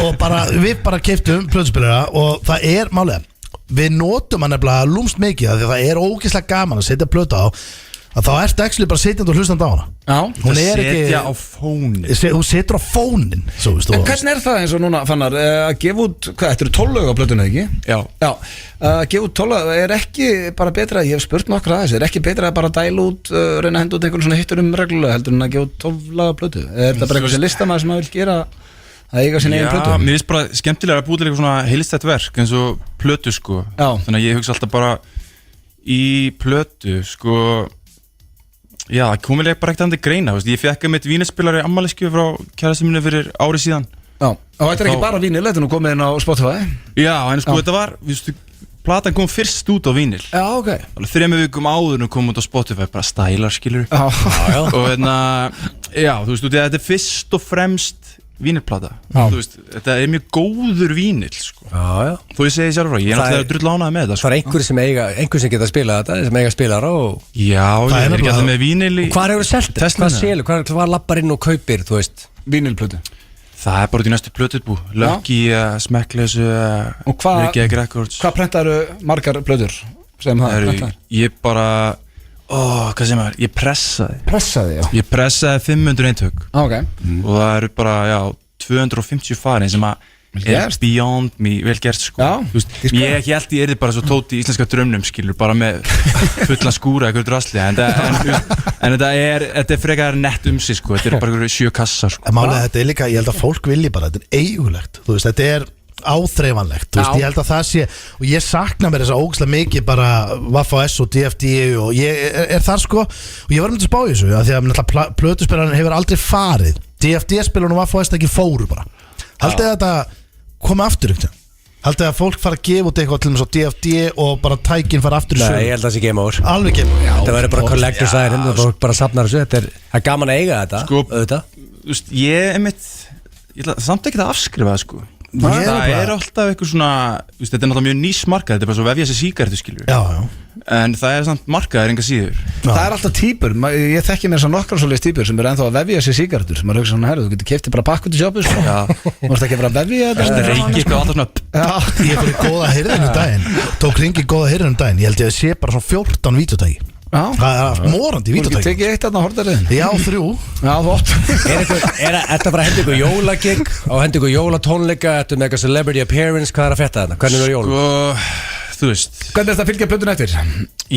og bara, við bara keyptum plötuspilara og það er málega Við notum hann nefnilega lúmst mikið því það er ógeðslega gaman að setja plötu á að þá ertu actually bara setjandi og hlustandi á hana Já, hún er ekki setja á fónin hún setur á fónin En hvernig er það eins og núna Fannar að gefa út, hvað, þetta eru 12 lög á plötunni, ekki? Já að gefa út 12 lög, er ekki bara betra ég hef spurt nokkra aðeins, er ekki betra að bara dæla út reyna að henda út einhvern svona hittur reglulega heldur en að gefa út 12 lög á plötu er þetta bara eitthvað sem listamaður sem maður vil gera að eiga sinni eigin plötu? Já, mér finnst bara skemmtilega að búið til eitthvað svona heilstætt verk eins og plötu sko þannig að ég hugsa alltaf bara í plötu sko Já, það komilega bara ekkert andið greina Ég fekk mitt vínilspilari ammælisgjöf frá kærastum minni fyrir ári síðan Já, og þetta er ekki bara vínil, þetta er nú komið inn á Spotify Já, en sko þetta var platan kom fyrst út á vínil. Já, ok. Alveg 3 vikum áður en kom út á Spotify, bara stælar, skilur. Já. Og já, þú veist, þetta er fyrst og fremst vínilplata. Þú veist, þetta er mjög góður vínil, sko. Já. Þú ég segi sjálfur frá, ég er náttúrulega drull ánægður með þetta, sko. Það er einhver sem geta spilað þetta, sem eiga spilara og... Já, ég er ekki alltaf með vínil í... Hvað hefur selt? Hvað selur? Hvað lappar inn og kaupir, þú veist? Vínilplötu. Það er bara út í næstu plötubú. Lucky, Smekkleysu, Reykjavík Records. Hvað prentaru margar plötur sem það prentaði? Ég bara... hvað sem er? Ég pressaði. Pressaði, já. Ég pressaði 500 eintök. Ok. Og það eru bara, 250 farin sem að er beyond me, vel gert, sko. Já. Þú veist, ég held ég bara svo Tóti í íslenska draumnum, skilur, bara með fullan skúra eitthvað drasli, en þetta er frekar nett sig, sko. Þetta er bara eitthvað 7 kassar, sko. Málega, þetta er líka, ég held að fólk vilji bara, þetta er eigulegt, þú veist, þetta er áþreifanlegt, þú veist, ég held að það sé og ég sakna mér þess að ógeðslega mikið bara Vaffa-S og DFD og ég er þar, sko, og ég var með að spá í þessu að því að náttúrulega plötuspilarinn hefur aldrei farið, DFD-spilarinn og Vaffa-S ekki fóru bara, haldið þetta komið aftur ykkur, haldið að fólk fara að gefa út eitthvað til þess að DFD og bara tækin fara aftur í sög. Nei, ég held að það sé game over. Alveg game over. Það verður bara collector's item, það fólk bara safnar þessu, þetta er gaman að eiga þetta, sko, auðvitað. Þú veist, ég ætla samt ekki að afskrifa það, sko. Það er alltaf eitthvað svona, þetta er náttúrulega mjög nýs markað, þetta er bara svo vefja sér sígarettu, skilur. Já. En það er samt markaðir enga síður. Það er alltaf típur, ég þekki mér þess að nokkra svoleiðis típur sem eru ennþá að vefja sér sígarettur. Maður hugsa svona, herru, þú getur keypt bara pakk út í sjópu, sko. Þú veist ekki bara að vefja þetta. Það reykir sko alltaf svona. Ég fyrir góða hirðinu daginn, tók ringi góða hirðinu daginn, ég held ég að sé bara svona 14 vídeotæki. Það er morandi vídeotæki. Þú tekið eitt þarna hortarriðin? Já, 3. Já, þú ótt. Er þetta bara að henda ykkur jólagigg og henda ykkur jólatónleika, þetta með eitthvað celebrity appearance, hvað er að fetta þarna? Hvernig er jólum? Þú veist. Hvernig er þetta að fylgja plötun eftir?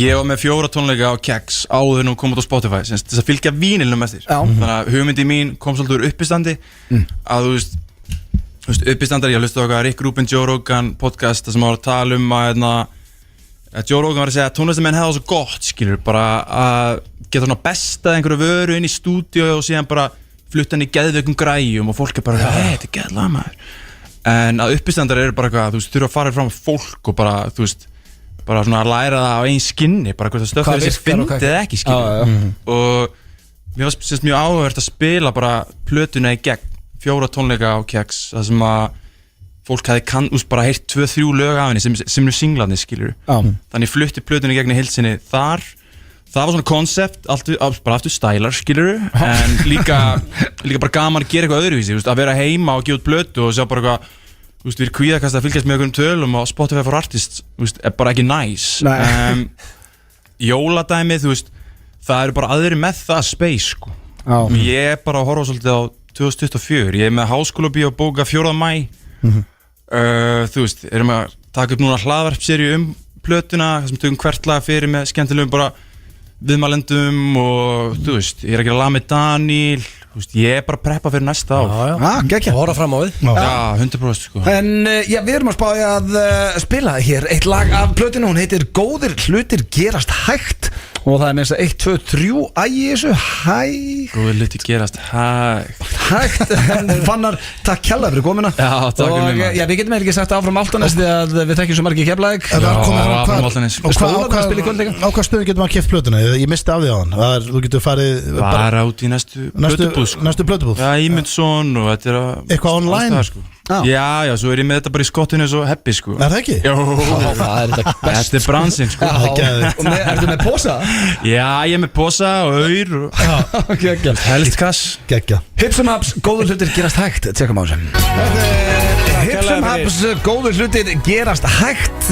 Ég var með 4 tónleika á Keks áður nú kom út á Spotify, þess að fylgja vínilnum eftir. Þannig að hugmyndi mín kom svolítið úr uppistandi að þú veist uppistandar, ég hlusta okkar Rick Rubin, Joe Rogan podcast þar sem var að tala að Joe Rogan var að segja að tónlistamenn hefði það svo gott, skilur, bara að geta svona bestað einhverju vöru inn í stúdíu og síðan bara flutta hann í geðveikum græjum og fólk er bara, þetta er geðlega maður. En að uppistandar eru bara eitthvað, þú veist, þurfa að fara fram fólk og bara, þú veist, bara svona að læra það á einn skinni, bara hvort það stöfður sér fyndið eða ekki, skilur. Og mér var sérst mjög áhugavert að spila bara plötuna í gegn, 4 tónleika á Keks, það sem að fólk hefði bara heyrt 2-3 lög af henni sem eru singlarnir, skilur. Þannig flutti plötuna í gegn í heilsinni þar. Það var svona koncept, bara aftur stælar, skilur. En líka bara gaman að gera eitthvað öðruvísi, að vera heima og gefa út plötu og sjá bara eitthvað, við erum kvíðakast að fylgjast með einhverjum tölum á Spotify for Artists, er bara ekki nice. Jóladæmið, það eru bara aðri með það space, sko. Ég er bara að horfa svolítið á 2024, ég er með háskólabíó bóka 4. maí. Þú veist, erum að taka upp núna hlaðvarpseríu plötuna, þar sem tökum hvert lag fyrir með skemmtilegum bara viðmælendum og þú veist, ég er að gera lag með Daniel, þú veist, ég er bara að preppa fyrir næsta ár. Gekkja. Hóra fram á við. Já, 100% sko. En já, við erum að spája að spila hér eitt lag af plötinu, hún heitir Góðir hlutir gerast hægt og það er með þess að 1, 2, 3 ægi þessu, Góðir hlutir gerast hægt, en Fannar, takk kjalla fyrir komuna. Já, takk fyrir mig. Já, við getum ekki sagt áfram Álftanes því að við þekkjum svo margir Keflavík. áfram Álftanes. Og hvað stöðu getum við að keypt plötuna? Ég misti af því á hann. Þú getur farið bara út í næstu plötubúð, sko. Næstu plötubúð. Já, Ímundsson og þetta er eitthvað online. Já, svo er ég með þetta bara í skottinu svo heppi, sko. Er það ekki? Jó, þetta er bransinn, sko. Og ertu með posa? Já, ég er með posa og auður og helst kass. Hips and Haps, góður hlutir gerast hægt. Tjekkum á þessu. Hips and Haps, góður hlutir gerast hægt.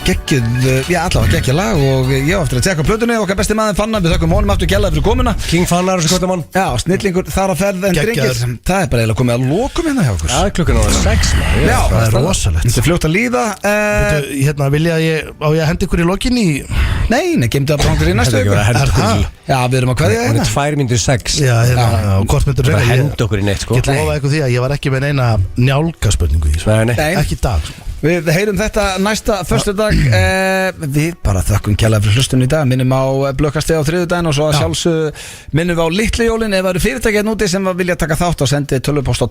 Gekkið, já allavega gekkja lag og ég á eftir að tjekka plötunni. Okkar besti maður Fannar, við þökkum honum aftur gælaði fyrir komuna. King Fannar og svo gott mann. Já, snillingur þar að ferð en drengir. Það er bara eiginlega komið að lokum hérna hjá okkur. Það er klukkan á 6. Já, það er rosalegt. Þetta er fljótt að líða. Hérna, vilja ég að hendi ykkur í lokin í... Nei, gemdu að brangur í næstu viku. Já, við erum að kveðja hérna. Það er 2:06. Já, hérna, og hvort myndur það henda okkur í neitt, sko. Get lofa ykkur því að ég var ekki með neina njálgaspurningu í þessu. Nei. Ekki í dag, sko. Við heyrum þetta næsta föstudag. Við bara þökkum kærlega fyrir hlustun í dag. Minnum á blökkasti á þriðjudaginn og svo að sjálfsög minnum við á litlu jólin. Ef það eru fyrirtæki hérna úti sem vilja taka þátt og sendi tölvupost á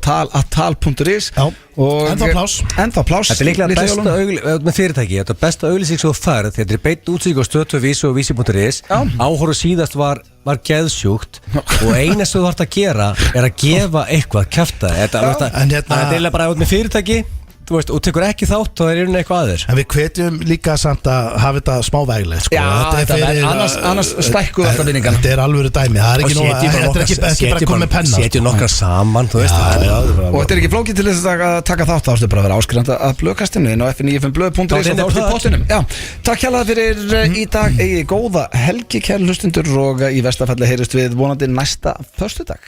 tal.is. Ennþá pláss. Þetta er líklega besta fyrirtæki. Þetta er besta auglýsing sem þú færð. Þetta er beint útsýk á Stöð 2 Vísi og Vísi.is. Áhorf síðast var geðsjúkt og eina sem þú þarft að gera er að gefa eitthvað kjafta. Þetta er eiginlega bara út með fyrirtæki, þú veist, og tekur ekki þátt og það er eitthvað aður. En við hvetjum líka samt að hafa þetta smá vegleg, sko. Annars stækkuð alltaf vinningan. Þetta er alvöru dæmi. Það er ekki nóg, þetta er ekki bara komið penna. Setjum nokkra saman, þú veist. Og þetta er ekki flókið til þess að taka þátt, þá ertu bara að vera áskrifandi að blöðkastinu inn á f95blöð.is og þá ertu í pottinum. Takk hérlega fyrir í dag, eigið góða helgi, kæru hlustundur, og í versta falli heyrist við vonandi næsta föstudag.